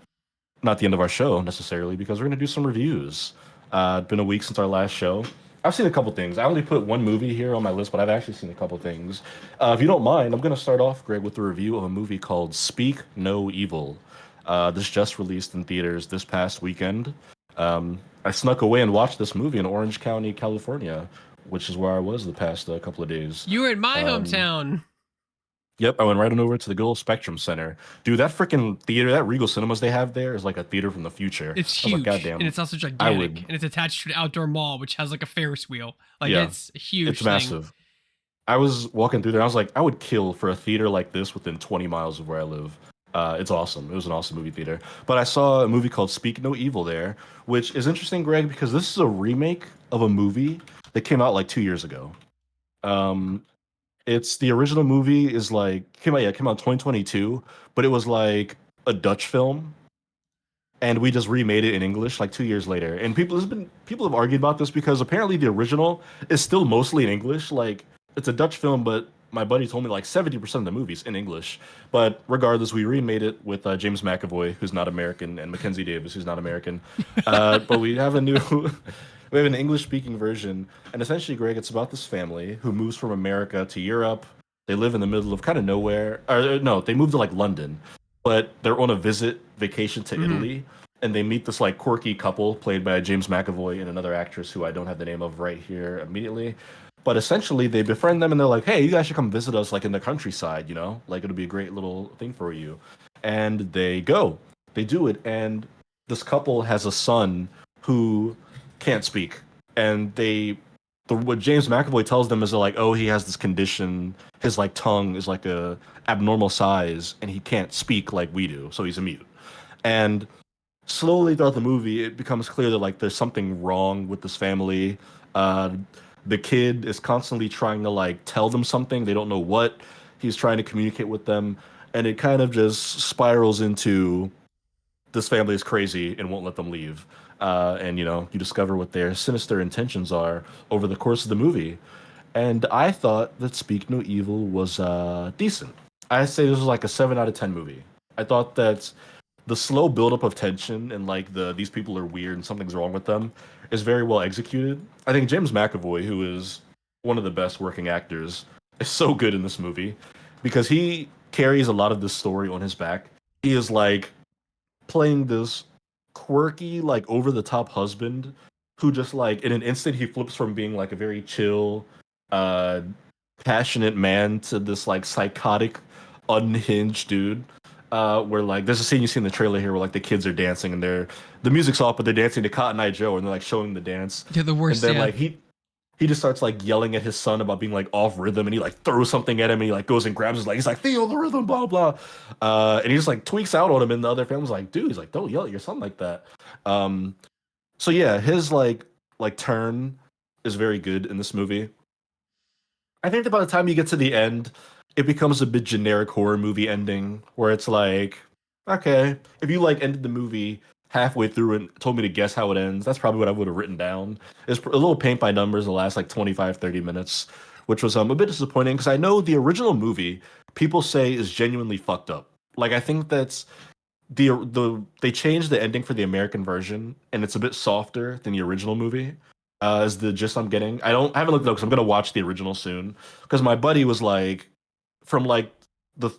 not the end of our show necessarily because we're going to do some reviews. It's been a week since our last show. I've seen a couple things. I only put one movie here on my list, but I've actually seen a couple things. If you don't mind, I'm going to start off, Greg, with a review of a movie called Speak No Evil. This just released in theaters this past weekend. I snuck away and watched this movie in Orange County, California, which is where I was the past couple of days. you were in my Um, hometown. Yep, I went right on over to the good old Spectrum Center. Dude, that freaking theater, that Regal Cinemas they have there is like a theater from the future. It's I was like, huge, and goddamn, it's also I gigantic, would, and it's attached to an outdoor mall which has like a Ferris wheel. Like yeah, it's a it's huge thing. massive. I was walking through there. I was like, I would kill for a theater like this within 20 miles of where I live. It's awesome. It was an awesome movie theater. But I saw a movie called Speak No Evil there, which is interesting, Greg, because this is a remake of a movie that came out like 2 years ago. Um, it's the original movie is like came out in 2022, but it was like a Dutch film, and we just remade it in English like 2 years later. And people have argued about this because apparently the original is still mostly in English. Like it's a Dutch film, but my buddy told me like 70% of the movie's in English. But regardless, we remade it with James McAvoy, who's not American, and Mackenzie Davis, who's not American. But we have a new, we have an English-speaking version, and essentially, Greg, it's about this family who moves from America to Europe. They live in the middle of kind of nowhere. Or no, they moved to like London, but they're on a vacation to Hmm. Italy, and they meet this like quirky couple played by James McAvoy and another actress who I don't have the name of right here immediately. But essentially, they befriend them and they're like, "Hey, you guys should come visit us like in the countryside, you know? Like it'll be a great little thing for you." And they go. They do it, and this couple has a son who can't speak. And what James McAvoy tells them is they're like, "Oh, he has this condition. His like tongue is like a abnormal size, and he can't speak like we do, so he's a mute." And slowly throughout the movie, it becomes clear that like there's something wrong with this family. Uh, the kid is constantly trying to like tell them something. They don't know what. He's trying to communicate with them, and it kind of just spirals into this family is crazy and won't let them leave. And you discover what their sinister intentions are over the course of the movie. And I thought that Speak No Evil was decent. I say this was like a 7 out of 10 movie. I thought that the slow buildup of tension and like these people are weird and something's wrong with them is very well executed. I think James McAvoy, who is one of the best working actors, is so good in this movie because he carries a lot of this story on his back. He is like playing this quirky, like over the top husband who just like in an instant he flips from being like a very chill, uh, passionate man to this like psychotic, unhinged dude. Where like there's a scene you see in the trailer here where like the kids are dancing and the music's off, but they're dancing to Cotton Eye Joe and they're like showing the dance. They're the And worst. then Yeah. like he just starts like yelling at his son about being like off rhythm and he like throws something at him and he like goes and grabs his leg. He's like, feel the rhythm, blah blah. And he just like tweaks out on him and the other family's like, dude, he's like, don't yell at your son like that. Um so yeah, his like turn is very good in this movie. I think that by the time you get to the end, it becomes a bit generic horror movie ending where it's like, okay, if you like ended the movie halfway through and told me to guess how it ends, that's probably what I would have written down. It's a little paint by numbers the last like 25, 30 minutes, which was a bit disappointing because I know the original movie people say is genuinely fucked up. Like I think that's they changed the ending for the American version, and it's a bit softer than the original movie. Is the gist I'm getting? I haven't looked it up because I'm gonna watch the original soon. Because my buddy was like, from like the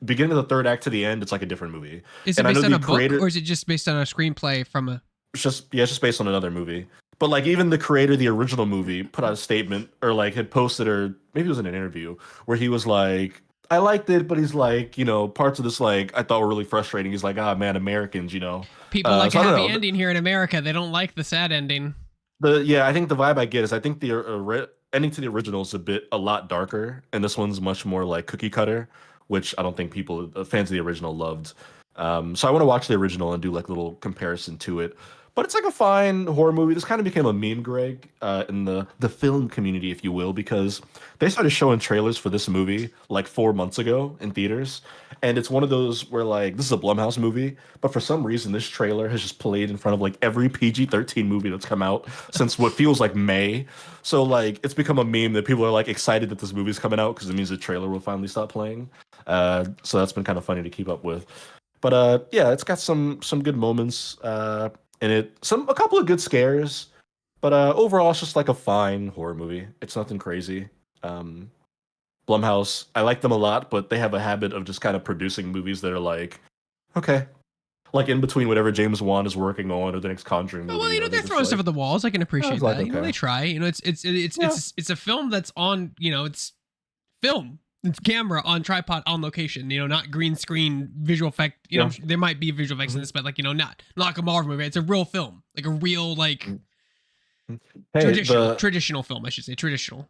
beginning of the third act to the end, it's like a different movie. Is it And I know based on the a book creator, or is it just based on a screenplay from a? it's just based on another movie. But like even the creator of the original movie put out a statement or like had posted or maybe it was in an interview where he was like, I liked it, but he's like, parts of this like I thought were really frustrating. He's like, ah man, Americans, you know. People like a So I happy don't know. ending here in America. They don't like the sad ending. Yeah, I think the vibe I get is I think the ending to the original is a lot darker, and this one's much more like cookie cutter, which I don't think people fans of the original loved. So I want to watch the original and do like a little comparison to it. But it's like a fine horror movie. This kind of became a meme, Greg, in the film community, if you will, because they started showing trailers for this movie like 4 months ago in theaters, and it's one of those where like this is a Blumhouse movie, but for some reason this trailer has just played in front of like every PG-13 movie that's come out since what feels like May. So like it's become a meme that people are like excited that this movie's coming out because it means the trailer will finally stop playing. So that's been kind of funny to keep up with. But yeah, it's got some good moments in it. A couple of good scares. But overall, it's just like a fine horror movie. It's nothing crazy. Um, Blumhouse, I like them a lot, but they have a habit of just kind of producing movies that are like, okay, like in between whatever James Wan is working on or the next Conjuring Oh movie, well, they're they're just throwing stuff like, at the walls. I can I was appreciate like, that. They okay, try. yeah, It's a film that's on. It's film. It's camera on tripod on location. Not green screen visual effect. yeah. There might be visual effects in Mhm. this, but not like a Marvel movie. It's a real film, like a real like Hey, traditional film. I should say traditional.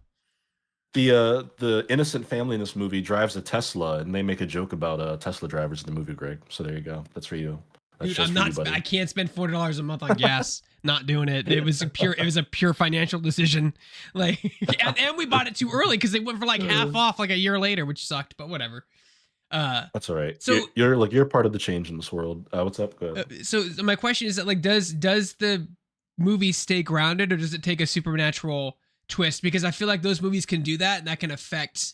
the innocent family in this movie drives a Tesla, and they make a joke about Tesla drivers in the movie, Greg. So there you go. That's for you. That's Dude, just I'm for you, not. buddy. I can't spend $40 a month on gas. Not doing it. It was a pure. It was a pure financial decision. Like, and we bought it too early because it went for like half off like a year later, which sucked. But whatever. Uh, That's all right. so You're part of the change in this world. What's up? Go ahead. so my question is that like does the movie stay grounded or does it take a supernatural twist? Because I feel like those movies can do that and that can affect.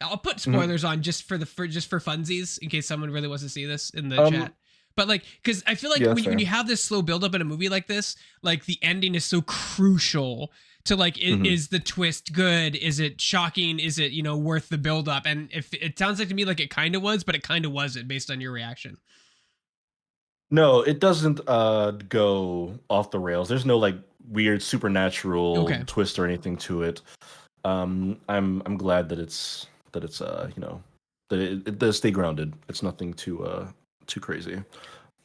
I'll put Mhm. spoilers on just for funsies in case someone really wants to see this in the Um, chat. But like, because I feel like yeah, that's when fair. you have this slow buildup in a movie like this, like the ending is so crucial to like, Mhm. is the twist good? Is it shocking? Is it worth the buildup? And if it sounds like to me like it kind of was, but it kind of wasn't based on your reaction. No, it doesn't go off the rails. There's no like weird supernatural Okay. twist or anything to it. I'm glad that it's that it does stay grounded. It's nothing too crazy.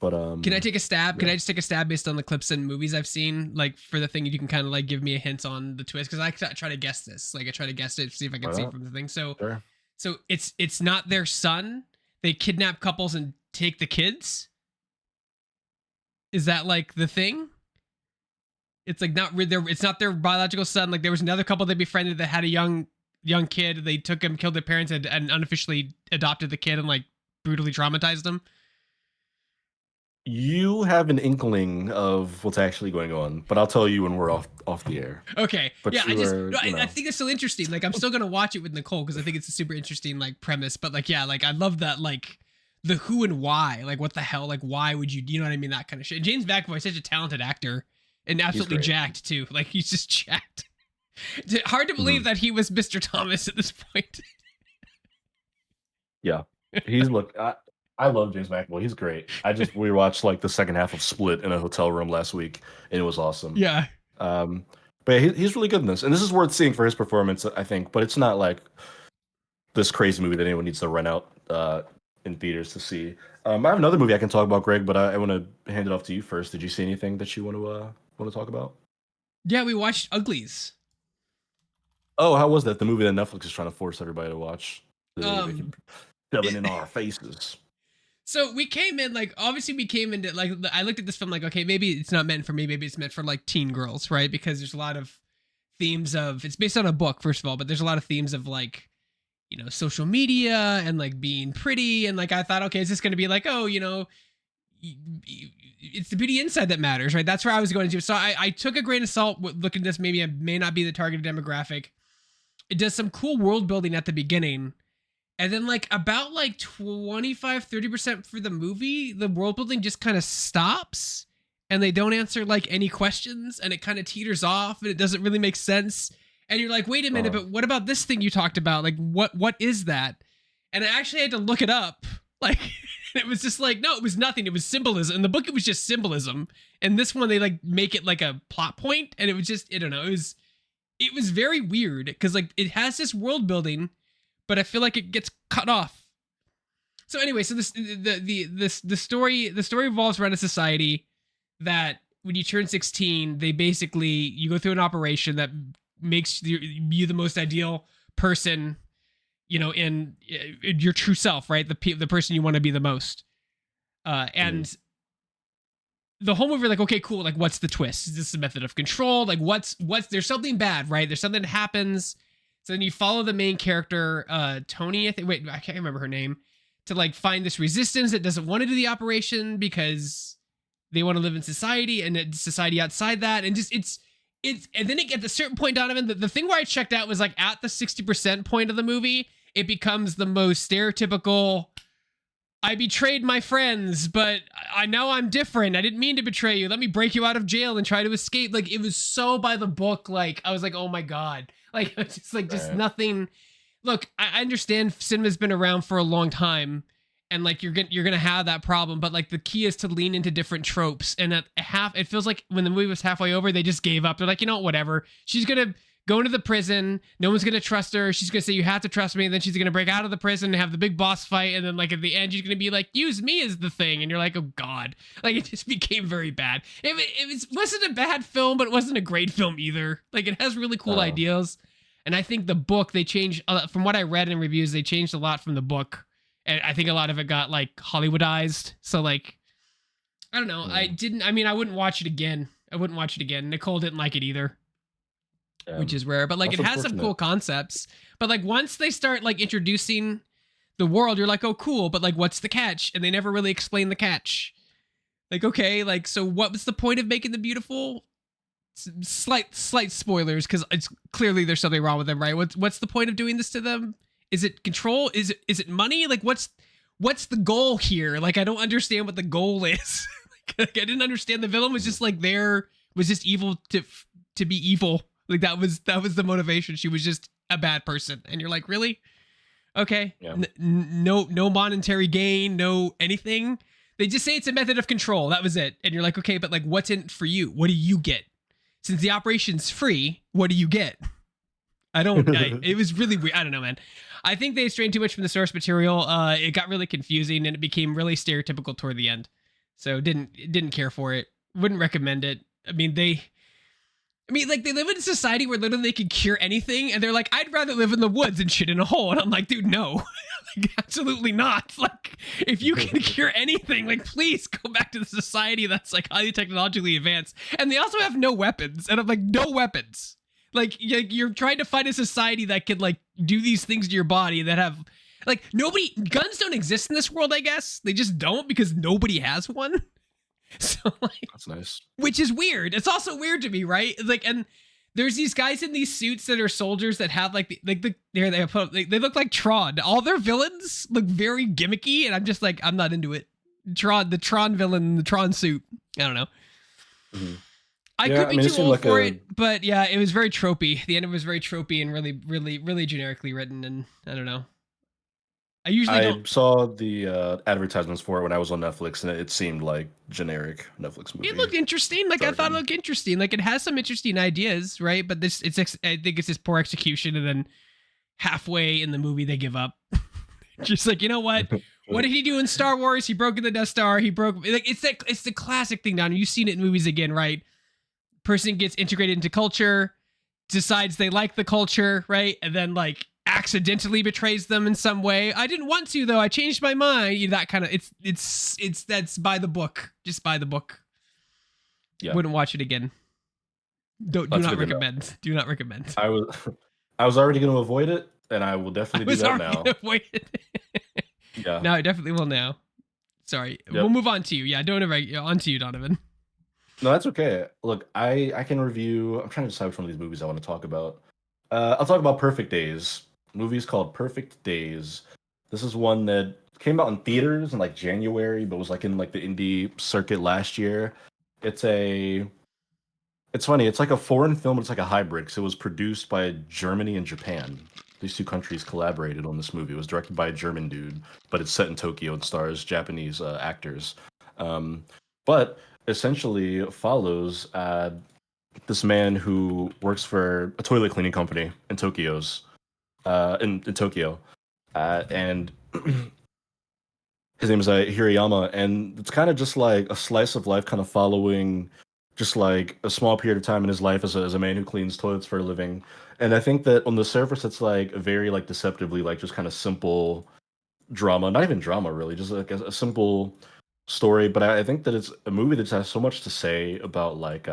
But Can I take a stab? Can yeah. I just take a stab based on the clips and movies I've seen? Like for the thing, you can kind of like give me a hint on the twist because try to guess this. Like I try to guess it, see if I can Why see it not? from the thing. So Sure. it's not their son. They kidnap couples and take the kids. Is that like the thing? It's like not it's not their biological son. Like there was another couple they befriended that had a young kid. They took him, killed their parents, and unofficially adopted the kid and like brutally traumatized him. You have an inkling of what's actually going on, but I'll tell you when we're off the air. Okay. But yeah, I think it's still interesting. Like I'm still gonna watch it with Nicole because I think it's a super interesting like premise. But like yeah, like I love that like the who and why. Like what the hell? Like why would you what I mean? That kind of shit. And James McAvoy is such a talented actor and absolutely jacked too. Like he's just jacked. Hard to believe that he was Mr. Thomas at this point. Yeah, he's I love James McAvoy. He's great. We watched like the second half of Split in a hotel room last week, and it was awesome. Yeah. But he's really good in this, and this is worth seeing for his performance, I think. But it's not like this crazy movie that anyone needs to run out in theaters to see. I have another movie I can talk about, Greg, but I want to hand it off to you first. Did you see anything that you want to talk about? Yeah, we watched Uglies. Oh, how was that? The movie that Netflix is trying to force everybody to watch. Shoving in our faces. So we came in like obviously we came into like I looked at this film like okay maybe it's not meant for me, maybe it's meant for like teen girls, right? Because there's a lot of themes of it's based on a book first of all, but there's a lot of themes of like social media and like being pretty and like I thought okay is this going to be like oh it's the beauty inside that matters, right? That's where I was going to. So I took a grain of salt looking at this. Maybe I may not be the targeted demographic. It does some cool world building at the beginning. And then like about like 25-30% for the movie, the world building just kind of stops and they don't answer like any questions and it kind of teeters off and it doesn't really make sense. And you're like, wait a minute, but what about this thing you talked about? Like what is that? And I actually had to look it up. Like it was just like, no, it was nothing. It was symbolism. In the book, it was just symbolism. And this one, they like make it like a plot point. And it was just, I don't know. It was very weird because like it has this world building, but I feel like it gets cut off. So anyway, so the story revolves around a society that when you turn 16, they basically you go through an operation that makes you the most ideal person, in your true self, right? The person you want to be the most. And the whole movie, like, okay, cool. Like, what's the twist? Is this a method of control? Like, what's there's something bad, right? There's something that happens. So then you follow the main character, Tony, I can't remember her name, to like find this resistance that doesn't want to do the operation because they want to live in society and it's society outside that. And just, and then at a certain point, Donovan, the thing where I checked out was like at the 60% point of the movie, it becomes the most stereotypical, I betrayed my friends, but I know I'm different. I didn't mean to betray you. Let me break you out of jail and try to escape. Like, it was so by the book. Like, I was like, oh my God. Like, it's just like, just nothing. Look, I understand cinema's been around for a long time and like, you're going to have that problem. But like, the key is to lean into different tropes. And it feels like when the movie was halfway over, they just gave up. They're like, whatever. She's going to go into the prison. No one's going to trust her. She's going to say, you have to trust me. And then she's going to break out of the prison and have the big boss fight. And then like at the end, she's going to be like, use me as the thing. And you're like, oh God. Like it just became very bad. It wasn't a bad film, but it wasn't a great film either. Like it has really cool ideas. And I think the book, they changed, from what I read in reviews, they changed a lot from the book. And I think a lot of it got like Hollywoodized. So like, I don't know. I wouldn't watch it again. Nicole didn't like it either. Which is rare, but like it has some cool concepts. But like once they start like introducing the world, you're like, oh cool, but like what's the catch? And they never really explain the catch. Like, okay, like so what was the point of making them beautiful? Slight spoilers, because it's clearly there's something wrong with them, right? What's the point of doing this to them? Is it control? Is it money? Like what's the goal here? Like I don't understand what the goal is. Like, I didn't understand the villain was just like was just evil to be evil. Like that was the motivation. She was just a bad person. And you're like, really? Okay. Yeah. No monetary gain, no anything. They just say it's a method of control. That was it. And you're like, okay, but like what's in it for you? What do you get? Since the operation's free, what do you get? It was really weird. I don't know, man. I think they strained too much from the source material. It got really confusing and it became really stereotypical toward the end. So didn't care for it. Wouldn't recommend it. I mean, I mean, like, they live in a society where literally they can cure anything, and they're like, I'd rather live in the woods and shit in a hole. And I'm like, dude, no. Like, absolutely not. Like, if you can cure anything, like, please go back to the society that's, like, highly technologically advanced. And they also have no weapons. And I'm like, no weapons. Like, you're trying to find a society that could, like, do these things to your body that have, like, nobody, guns don't exist in this world, I guess. They just don't because nobody has one. So, like, That's nice. which is weird. It's also weird to me, right? Like, and there's these guys in these suits that are soldiers that have like they look like Tron. All their villains look very gimmicky, and I'm just like, I'm not into it. The Tron villain, the Tron suit. I don't know. Mhm. I Yeah, could be I mean, it too seemed old like for a. it, but yeah, it was very tropey. The end of it was very tropey and really generically written, and I don't know. I usually don't. I saw the advertisements for it when I was on Netflix, and it seemed like generic Netflix It movie looked interesting. Like, I thought it jargon. looked interesting. Like, it has some interesting ideas, right? But I think it's just poor execution, and then halfway in the movie they give up. Just like, you know what? What did he do in Star Wars? He broke in the Death Star. He broke, like, it's the classic thing down. You've seen it in movies again, right? Person gets integrated into culture, decides they like the culture, right? And then, like, accidentally betrays them in some way. I didn't want to, though. I changed my mind. You know, that kind of, it's that's by the book. Just by the book. Yeah, Wouldn't watch it again. Do that's not good to know. recommend. Do not recommend. I was I was already going to avoid it, and I will I definitely do was that already now. gonna avoid it. Yeah. No, I definitely will now. Sorry. We'll Yep. move on to you. Yeah, don't ever on to you, Donovan. No, that's okay. Look, I can review. I'm trying to decide which one of these movies I want to talk about. I'll talk about Perfect Days. Movie's called Perfect Days. This is one that came out in theaters in like January, but was like in like the indie circuit last year. It's a It's funny. It's like a foreign film, but it's like a hybrid. So it was produced by Germany and Japan. These two countries collaborated on this movie. It was directed by a German dude, but it's set in Tokyo and stars Japanese actors. Um, but essentially follows this man who works for a toilet cleaning company in in Tokyo, and his name is Hirayama, and it's kind of just like a slice of life, kind of following just like a small period of time in his life as a man who cleans toilets for a living. And I think that on the surface, it's like a very like deceptively like just kind of simple drama, not even drama really, just like a simple story. But I think that it's a movie that has so much to say about like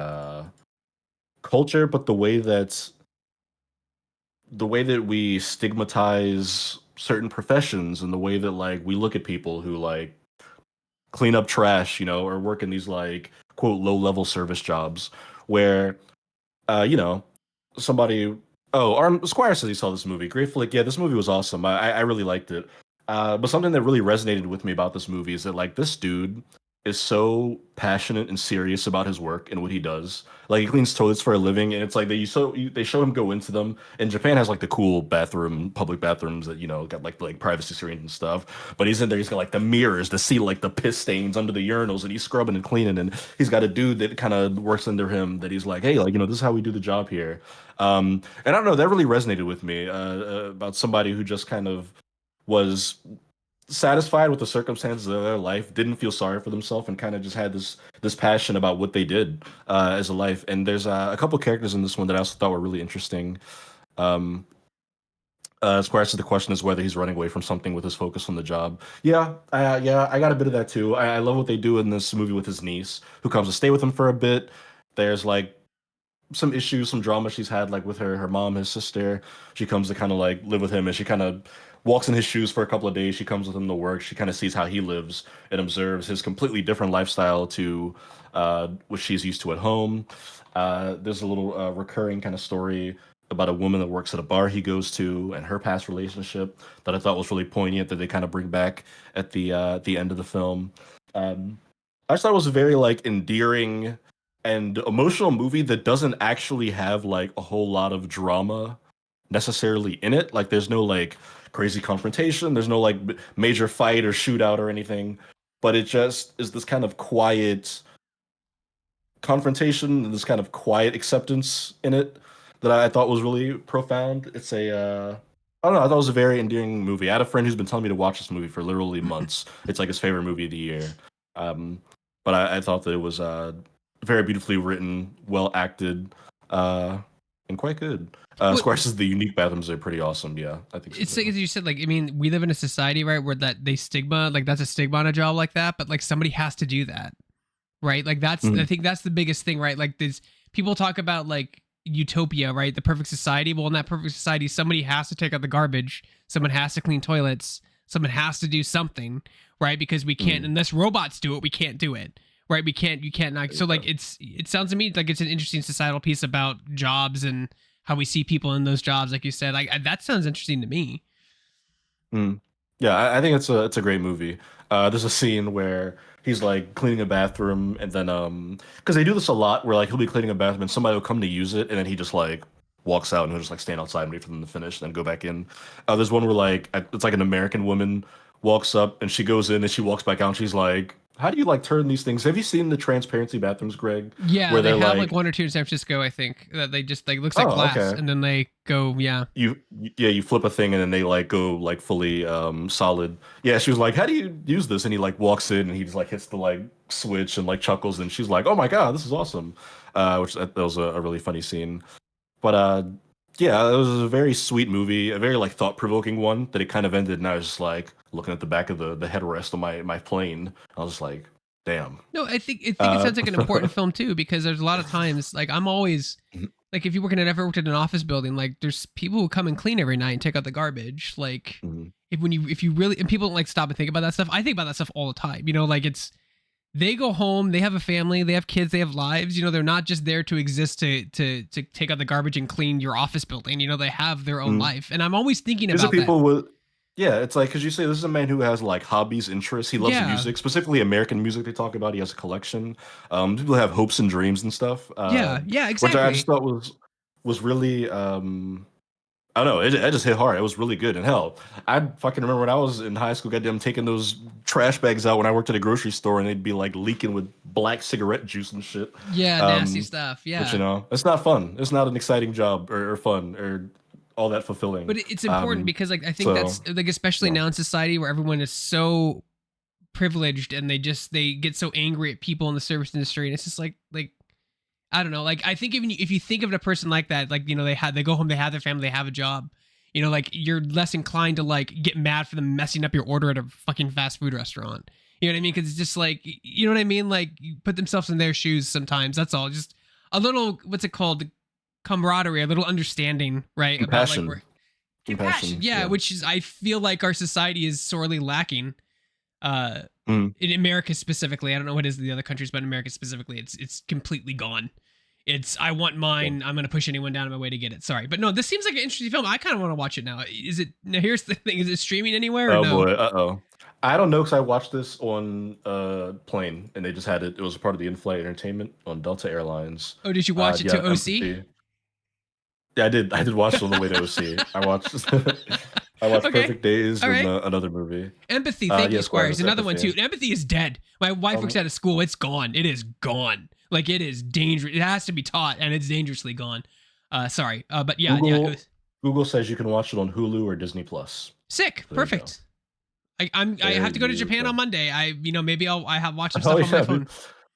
culture, but the way that we stigmatize certain professions and the way that like we look at people who like clean up trash, you know, or work in these like quote low level service jobs where you know, somebody Squire says he saw this movie. Grateful like, yeah, this movie was awesome. I really liked it. But something that really resonated with me about this movie is that like this dude is so passionate and serious about his work and what he does. Like he cleans toilets for a living, and it's like they show him go into them. And Japan has like the cool public bathrooms that you know got like privacy screens and stuff. But he's in there, he's got like the mirrors to see like the piss stains under the urinals, and he's scrubbing and cleaning. And he's got a dude that kind of works under him that he's like, hey, like you know, this is how we do the job here. And I don't know, that really resonated with me about somebody who just kind of was satisfied with the circumstances of their life, didn't feel sorry for themselves, and kind of just had this passion about what they did as a life. And there's a couple characters in this one that I also thought were really interesting. Um, as far as the question is whether he's running away from something with his focus on the job. Yeah, I got a bit of that too. I love what they do in this movie with his niece, who comes to stay with him for a bit. There's like some issues, some drama she's had like with her mom, his sister. She comes to kind of like live with him, and she kind of walks in his shoes for a couple of days. She comes with him to work. She kind of sees how he lives and observes his completely different lifestyle to what she's used to at home. There's a little recurring kind of story about a woman that works at a bar he goes to and her past relationship that I thought was really poignant that they kind of bring back at the end of the film. Um, I just thought it was a very like endearing and emotional movie that doesn't actually have like a whole lot of drama necessarily in it. Like there's no like crazy confrontation, there's no like major fight or shootout or anything, but it just is this kind of quiet confrontation and this kind of quiet acceptance in it that I thought was really profound. It's a I don't know, I thought it was a very endearing movie. I had a friend who's been telling me to watch this movie for literally months. It's like his favorite movie of the year. Um, but I thought that it was very beautifully written, well acted. uh, and quite good. As What far as the unique bathrooms, they're pretty awesome. Yeah, I think so it's like, too. as you said, like, I mean, we live in a society, right, where that they stigma, like, that's a stigma on a job like that, but like somebody has to do that, right? Like, I Mhm. think that's the biggest thing, right? Like, this people talk about like utopia, right? The perfect society. Well, in that perfect society, somebody has to take out the garbage, someone has to clean toilets, someone has to do something, right? Because we can't, Mm, unless robots do it, we can't do it, right? We can't, you can't not. there you So like, go. it sounds to me like it's an interesting societal piece about jobs and how we see people in those jobs, like you said. Like, that sounds interesting to me. Mm. Yeah, I think it's a great movie. There's a scene where he's like cleaning a bathroom, and then because they do this a lot, where like he'll be cleaning a bathroom and somebody will come to use it, and then he just like walks out and he'll just like stand outside and wait for them to finish, then go back in. There's one where like it's like an American woman walks up and she goes in and she walks back out and she's like, "How do you like turn these things? Have you seen the transparency bathrooms, Greg? Yeah, Where they they're have like like, one or two in San Francisco, I think, that they just like looks like oh, glass, okay." and then they go, yeah, You yeah, you flip a thing and then they like go like fully solid. Yeah, she was like, "How do you use this?" And he like walks in and he just like hits the like switch and like chuckles and she's like, "Oh my God, this is awesome." Which that was a really funny scene. But yeah, it was a very sweet movie, a very like thought-provoking one that it kind of ended and I was just like looking at the back of the headrest of my plane. I was just like, "Damn." no, I think it Uh sounds like an important film too, because there's a lot of times like I'm always like, if you work in ever worked in an office building, like there's people who come and clean every night and take out the garbage. Like, Mhm. if you really, and people don't like stop and think about that stuff. I think about that stuff all the time. You know, like, it's they go home, they have a family, they have kids, they have lives. You know, they're not just there to exist to take out the garbage and clean your office building. You know, they have their own Mhm. life, and I'm always thinking These are about that. people with, yeah, it's like, because you say this is a man who has like hobbies, interests. He loves Yeah, music, specifically American music. They talk about he has a collection. People have hopes and dreams and stuff, yeah, yeah, which I just exactly. thought was really, I don't know, it just hit hard. It was really good. And hell, I fucking remember when I was in high school, goddamn, taking those trash bags out when I worked at a grocery store, and they'd be like leaking with black cigarette juice and shit. Yeah, nasty Um, stuff. which Yeah. it's not fun. It's not an exciting job or fun or all that fulfilling. But it's important because, like, I think So. that's like, especially No. now in society where everyone is so privileged and they get so angry at people in the service industry, and it's just like I don't know. Like, I think if you think of a person like that, like, you know, they go home, they have their family, they have a job. You know, like, you're less inclined to like get mad for them messing up your order at a fucking fast food restaurant. You know what I mean? Because it's just like, you know what I mean. Like, you put themselves in their shoes sometimes. That's all. Just a little, what's it called? Camaraderie, a little understanding, right? About like Compassion. where compassion, Compassion. yeah, Yeah. which is, I feel like our society is sorely lacking. Uh, Mm, in America specifically, I don't know what it is in the other countries, but in America specifically, it's completely gone. It's, I want yeah. mine. I'm gonna push anyone down on my way to get it. Sorry, but no, this seems like an interesting film. I kind of want to watch it now. Is it? Now here's the thing: is it streaming anywhere or Oh no? boy. Uh-oh. I don't know because I watched this on a plane and they just had it. It was a part of the in-flight entertainment on Delta Airlines. Oh, did you watch it to Yeah, OC? empathy. Yeah, I did. I did watch it on the way to OC. I watched. I watched Okay, Perfect Days all and right. another movie. Empathy, thank you, Yeah, Squire, Squire. is That's another one too. empathy. Empathy is dead. My wife works Um, out of school. It's gone. It is gone. Like, it is dangerous. It has to be taught, and it's dangerously gone. Sorry, but yeah, yeah, it Google was Google says you can watch it on Hulu or Disney Plus. sick. So there you go. Perfect. I There have to go to you Japan on go. Monday. Maybe I have watched some Oh stuff on my yeah, phone.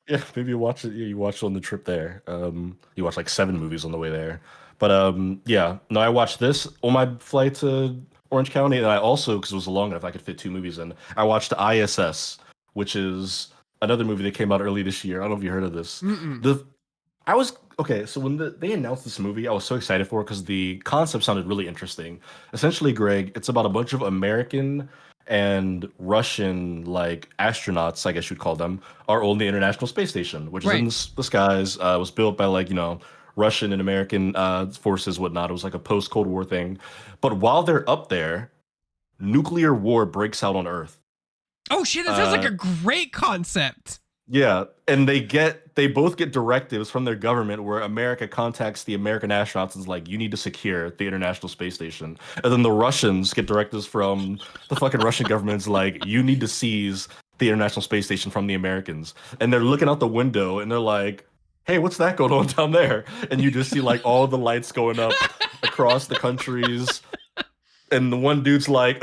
yeah. Maybe you watch it. Yeah, you watch it on the trip there. You watch like 7 movies on the way there. But yeah. No, I watched this on my flight to Orange County, and I also, because it was long enough, I could fit 2 movies in. I watched ISS, which is another movie that came out early this year. I don't know if you heard of this. Mm-mm. The I was okay. So when they announced this movie, I was so excited for it because the concept sounded really interesting. Essentially, Greg, it's about a bunch of American and Russian like astronauts, I guess you'd call them, are on the International Space Station, which is in Right. the skies. It was built by like Russian and American forces, whatnot. It was like a post Cold War thing. But while they're up there, nuclear war breaks out on Earth. Oh shit! That sounds like Uh, a great concept. Yeah, and they both get directives from their government where America contacts the American astronauts and is like, you need to secure the International Space Station. And then the Russians get directives from the fucking Russian government's like, you need to seize the International Space Station from the Americans. And they're looking out the window and they're like, hey, what's that going on down there? And you just see like all the lights going up across the countries. And the one dude's like,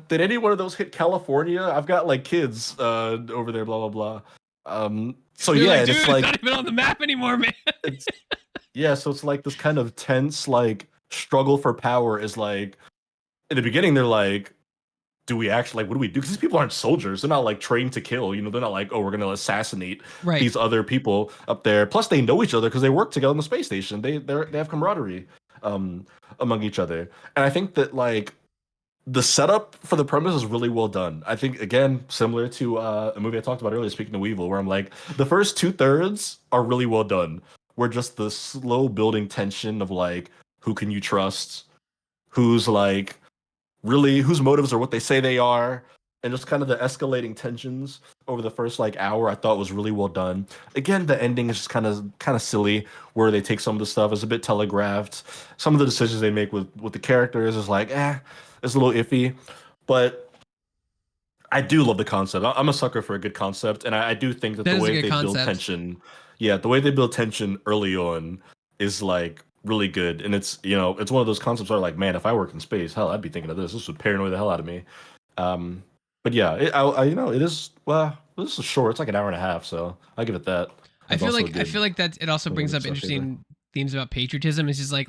did any one of those hit California? I've got like kids over there, blah blah blah. So They're yeah, like, and it's dude, it's like not even on the map anymore, man. it's yeah, so it's like this kind of tense like struggle for power is like in the beginning they're like, do we actually like what do we do? Because these people aren't soldiers. They're not like trained to kill. You know, they're not like, oh, we're gonna assassinate Right. these other people up there. Plus, they know each other because they work together on the space station. They have camaraderie um among each other. And I think that like the setup for the premise is really well done. I think again, similar to a movie I talked about earlier, Speaking of Evil, where I'm like, the first two thirds are really well done. Where just the slow building tension of like, who can you trust? Who's like really whose motives are what they say they are, and just kind of the escalating tensions over the first like hour I thought was really well done. Again, the ending is just kind of silly, where they take some of the stuff as a bit telegraphed. Some of the decisions they make with the characters is like, it's a little iffy, but I do love the concept. I'm a sucker for a good concept, and I do think that That the is a way good they build concept. tension, yeah, the way they build tension early on is like really good. And it's it's one of those concepts where like, man, if I work in space, hell, I'd be thinking of this. This would paranoid the hell out of me. Um, but yeah, it is this is short. It's like an hour and a half, so I give it that. That's also a I good feel like that it also one of brings up its favor. interesting themes about patriotism. It's just like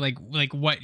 what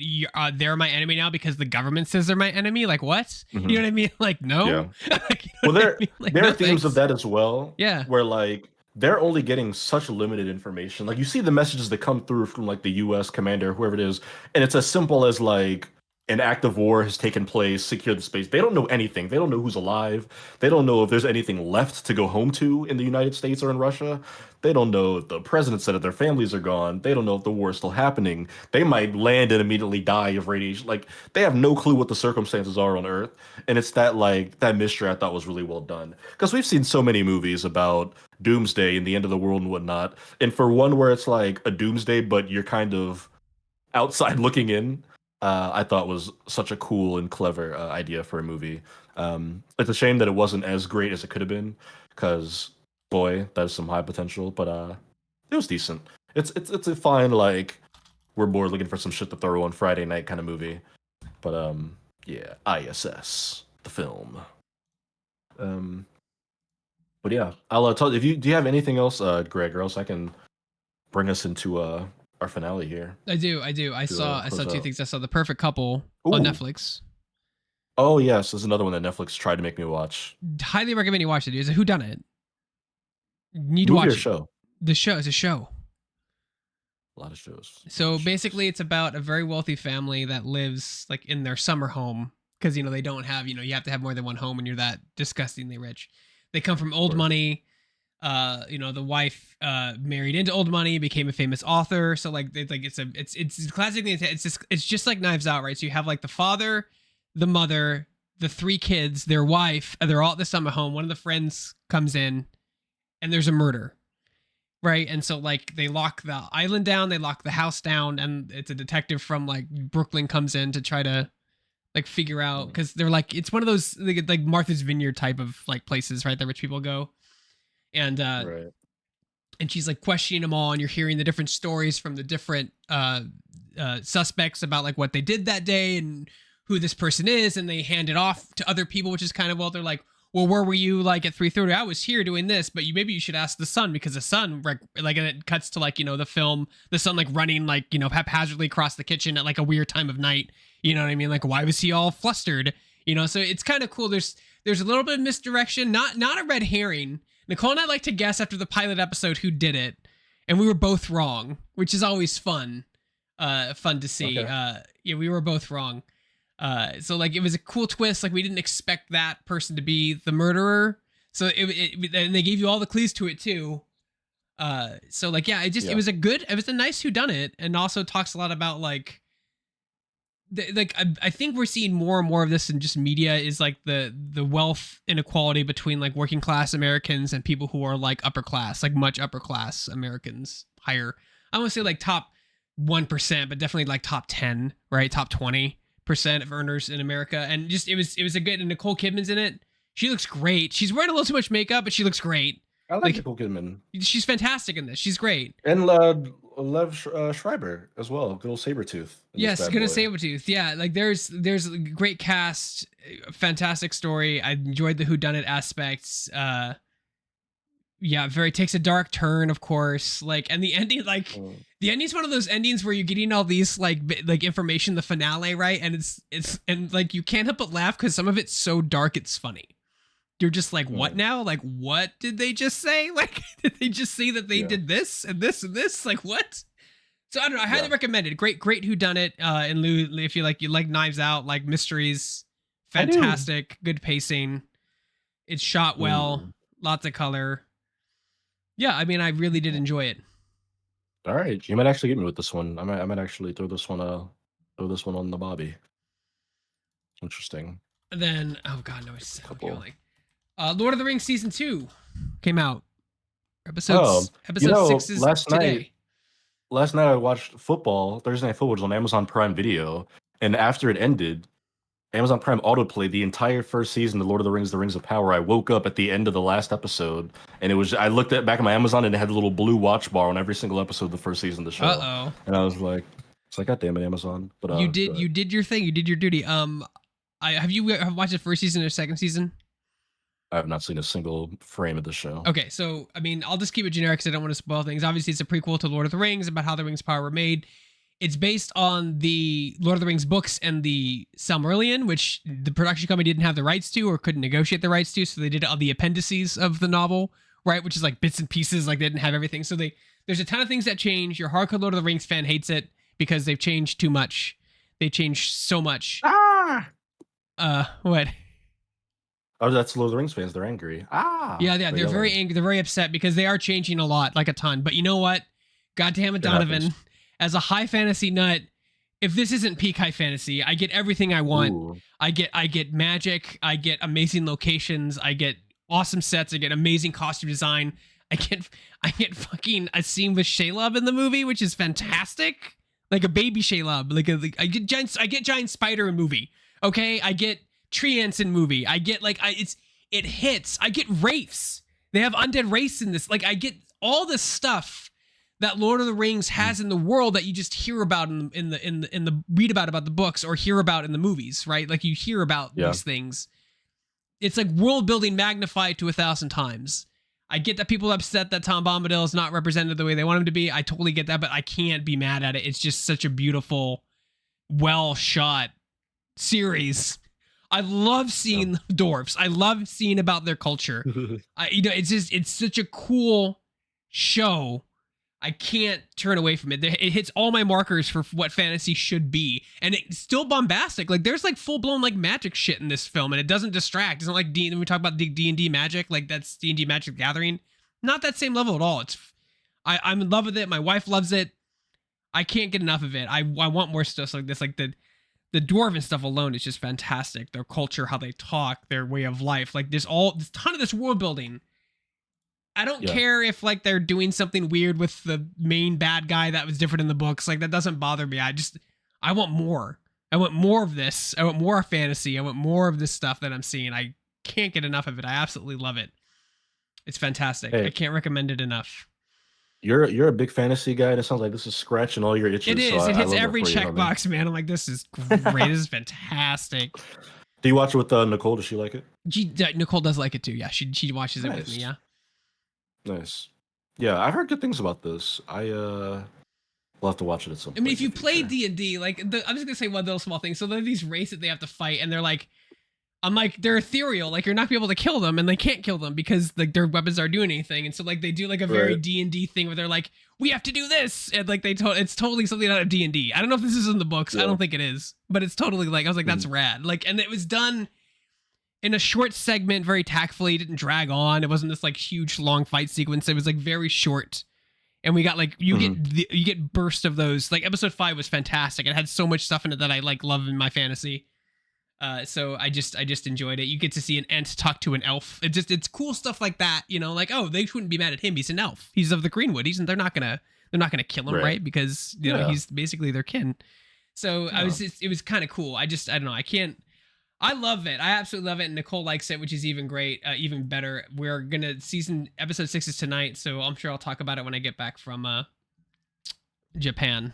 they're my enemy now because the government says they're my enemy. Like what? You know Hmm. what I mean? Like no. Yeah. Like, you know Well, what I mean? Like there are no themes of thanks. that as well, Yeah. where like they're only getting such limited information. Like you see the messages that come through from like the U.S. commander, whoever it is, and it's as simple as like an act of war has taken place, secure the space. They don't know anything. They don't know who's alive. They don't know if there's anything left to go home to in the United States or in Russia. They don't know if the president said that their families are gone. They don't know if the war is still happening. They might land and immediately die of radiation. Like they have no clue what the circumstances are on Earth. And it's that like that mystery I thought was really well done. Because we've seen so many movies about doomsday and the end of the world and whatnot. And for one where it's like a doomsday, but you're kind of outside looking in, I thought was such a cool and clever idea for a movie. It's a shame that it wasn't as great as it could have been, because boy, that is some high potential. But it was decent. It's a fine like we're bored looking for some shit to throw on Friday night kind of movie. But yeah, ISS the film. Um, but yeah, I'll tell if you do you have anything else, Greg, or else I can bring us into our finale here I do. to I saw close two out. things. I saw The Perfect Couple on Ooh, Netflix. oh yes, there's another one that Netflix tried to make me watch. Highly recommend you watch it. It's a whodunit. You need to Movie or watch it. show? The show is a show. A lot of shows. A lot So of basically, shows. it's about a very wealthy family that lives like in their summer home because they don't have you have to have more than one home when you're that disgustingly rich. They come from Of old course. money. The wife married into old money, became a famous author. So like it's classic. It's just like Knives Out, right? So you have like the father, the mother, the three kids, their wife. And they're all at the summer home. One of the friends comes in, and there's a murder, right? And so like they lock the island down, they lock the house down, and it's a detective from like Brooklyn comes in to try to like figure out Mm, because they're like it's one of those like Martha's Vineyard type of like places, right? That rich people go, and right. she's like questioning them all, and you're hearing the different stories from the different suspects about like what they did that day and who this person is, and they hand it off to other people, which is kind of well, they're like, well, where were you like at 3:30? I was here doing this, but maybe you should ask the son because the son like and it cuts to like the film, the son like running like haphazardly across the kitchen at like a weird time of night. You know what I mean? Like why was he all flustered? So it's kind of cool. There's a little bit of misdirection, not a red herring. Nicole and I like to guess after the pilot episode who did it, and we were both wrong, which is always fun. Fun to see. Okay. Yeah, we were both wrong. So like it was a cool twist. Like we didn't expect that person to be the murderer. So and they gave you all the clues to it too. So like yeah, it Yeah. was it was a nice whodunit, and also talks a lot about like I think we're seeing more and more of this in just media is like the wealth inequality between like working class Americans and people who are like upper class, like much upper class Americans, higher. I want to say like top 1%, but definitely like top 10, right? Top 20% of earners in America. And just it was a good, and Nicole Kidman's in it. She looks great. She's wearing a little too much makeup, but she looks great. I like Like Nicole Kidman she's fantastic in this. She's great. and Lev Schreiber as well. Good old Sabretooth in this Yes, bad gonna boy. Sabretooth. Yeah, like there's a great cast, fantastic story. I enjoyed the whodunit aspects. Yeah, very takes a dark turn, of course. Like, and the ending, like Mm, the ending's one of those endings where you're getting all these like information, the finale, right? And it's and like you can't help but laugh because some of it's so dark, it's funny. You're just like, what mm, now? Like, what did they just say? Like, did they just say that they yeah, did this and this and this? Like, what? So I don't know. I highly yeah. recommend it. Great who done it. And Lou, if you like Knives Out, like mysteries, I do. fantastic, good pacing. It's shot well, Mm. lots of color. Yeah, I mean, I really did enjoy it. All right, you might actually get me with this one. I might actually throw this one on the Bobby. Interesting. And then, oh god, no, it's okay. Couple. Like, Lord of the Rings season 2 came out. Oh, Episode 6 is today. last night I watched football. Thursday Night Football was on Amazon Prime Video, and after it ended, Amazon Prime autoplayed the entire first season of Lord of the Rings: The Rings of Power. I woke up at the end of the last episode, and it was I looked at back at my Amazon, and it had a little blue watch bar on every single episode of the first season of the Uh show, oh. and I was like, "It's like, God damn it, Amazon!" But go ahead. You did your thing. You did your duty. I have you have watched the first season or second season? I have not seen a single frame of the show. Okay, so I mean, I'll just keep it generic because I don't want to spoil things. Obviously, it's a prequel to Lord of the Rings about how the Rings of Power were made. It's based on the Lord of the Rings books and the Silmarillion, which the production company didn't have the rights to or couldn't negotiate the rights to, so they did all the appendices of the novel, right? Which is like bits and pieces, like they didn't have everything. So there's a ton of things that change. Your hardcore Lord of the Rings fan hates it because they've changed too much. They changed so much. Ah! What? Oh, that's Lord of the Rings fans. They're angry. Ah! Yeah, they're very yelling. angry. They're very upset because they are changing a lot, like a ton. But you know what? God damn it, It happens. Donovan. As a high fantasy nut, if this isn't peak high fantasy, I get everything I want. Ooh. I get magic. I get amazing locations. I get awesome sets. I get amazing costume design. I get fucking a scene with Shelob in the movie, which is fantastic. Like a baby Shelob. I get giant spider in movie. Okay, I get tree ants in movie. I get it hits. I get wraiths. They have undead wraiths in this. Like I get all this stuff that Lord of the Rings has in the world that you just hear about in the read about the books or hear about in the movies, right? Like you hear about Yeah. these things. It's like world building magnified to 1,000 times. I get that people are upset that Tom Bombadil is not represented the way they want him to be. I totally get that, but I can't be mad at it. It's just such a beautiful, well shot series. I love seeing dwarves. I love seeing about their culture. It's such a cool show. I can't turn away from it. It hits all my markers for what fantasy should be, and it's still bombastic. Like there's like full blown like magic shit in this film, and it doesn't distract. It's not like when we talk about D&D magic, like that's D&D Magic the Gathering. Not that same level at all. I'm in love with it. My wife loves it. I can't get enough of it. I want more stuff like this. Like the dwarven stuff alone is just fantastic. Their culture, how they talk, their way of life. Like there's ton of this world building. I don't Yeah. care if like they're doing something weird with the main bad guy that was different in the books. Like that doesn't bother me. I want more. I want more of this. I want more fantasy. I want more of this stuff that I'm seeing. I can't get enough of it. I absolutely love it. It's fantastic. Hey, I can't recommend it enough. you're a big fantasy guy, and it sounds like this is scratching all your itches. It So is. It I hits love that every for you, homie. checkbox, man. I'm like, this is great. This is fantastic. Do you watch it with Nicole? Does she like it? Nicole does like it too. Yeah, she watches it with Nice. me. Yeah. Nice. Yeah, I've heard good things about this. We'll have to watch it at some I point. mean, if in you the play future. D&D, like I'm just gonna say one little small thing. So there are these races that they have to fight, and they're like, I'm like, they're ethereal. Like you're not gonna be able to kill them, and they can't kill them because like their weapons aren't doing anything. And so like they do like a very Right. D&D thing where they're like, we have to do this, and like it's totally something out of D&D. I don't know if this is in the books. I Yeah. don't think it is, but it's totally like I was like, that's rad. Like, and it was done in a short segment, very tactfully. It didn't drag on. It wasn't this like huge long fight sequence. It was like very short. And we got like you get burst of those. Like episode 5 was fantastic. It had so much stuff in it that I like love in my fantasy. So I just enjoyed it. You get to see an ant talk to an elf. It's cool stuff like that. You know, like oh they shouldn't be mad at him. He's an elf. He's of the Greenwood. They're not gonna kill him, right? Because you know he's basically their kin. So it was kind of cool. I don't know. I love it. I absolutely love it. And Nicole likes it, which is even great, even better. We're gonna episode 6 is tonight, so I'm sure I'll talk about it when I get back from Japan.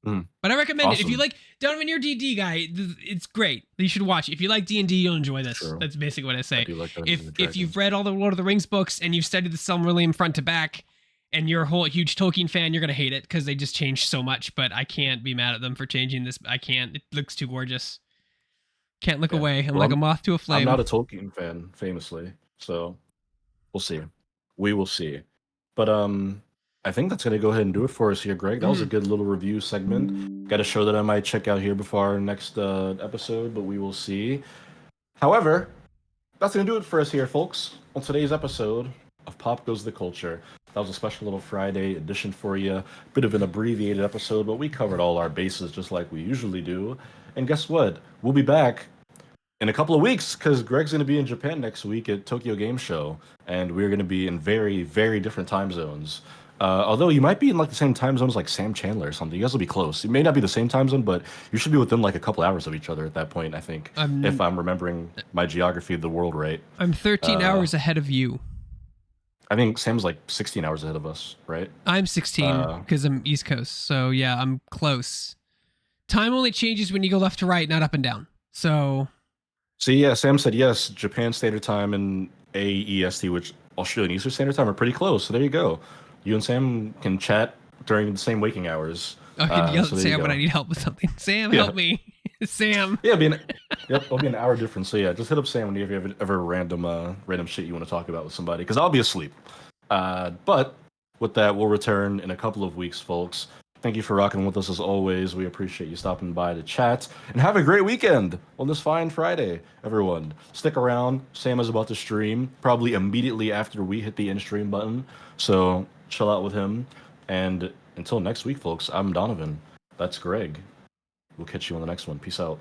Mm. But I recommend it. If you Awesome. like Donovan, you're a D&D guy, it's great. You should watch it. If you like D&D, you'll enjoy this. True. That's basically what I I say. do like Dungeons and If you've Dragons. read all the Lord of the Rings books and you've studied the Silmarillion front to back, and you're a whole huge Tolkien fan, you're gonna hate it because they just changed so much. But I can't be mad at them for changing this. I can't. It looks too gorgeous. Can't look Yeah. away. I'm Well, like a moth to a I'm flame. not a Tolkien fan, famously, so we'll see. We will see. But I think that's gonna go ahead and do it for us here, Greg. That was a good little review segment. Got a show that I might check out here before our next episode, but we will see. However, that's gonna do it for us here, folks, on today's episode of Pop Goes the Culture. That was a special little Friday edition for you. Bit of an abbreviated episode, but we covered all our bases just like we usually do. And guess what? We'll be back in a couple of weeks because Greg's going to be in Japan next week at Tokyo Game Show, and we're going to be in very, very different time zones. Although you might be in like the same time zone as like Sam Chandler or something. You guys will be close. It may not be the same time zone, but you should be within like a couple hours of each other at that point, I think, if I'm remembering my geography of the world right. I'm 13 Uh, hours ahead of you. I think Sam's like 16 hours ahead of us, right? I'm 16 because I'm East Coast. So yeah, I'm close. Time only changes when you go left to right, not up and down. So See, yeah, Sam said yes. Japan Standard Time and AEST, which Australian Eastern Standard Time, are pretty close. So there you go. You and Sam can chat during the same waking hours. I can yell So at there you Sam when go. I need help with something. Sam, Yeah. help me. Sam. Yeah, yep, it'll be an hour difference. So yeah, just hit up Sam when you have ever random shit you want to talk about with somebody, because I'll be asleep. But with that, we'll return in a couple of weeks, folks. Thank you for rocking with us as always. We appreciate you stopping by to chat, and have a great weekend on this fine Friday, everyone. Stick around. Sam is about to stream probably immediately after we hit the end stream button, so chill out with him. And until next week, folks, I'm Donovan. That's Greg. We'll catch you on the next one. Peace out.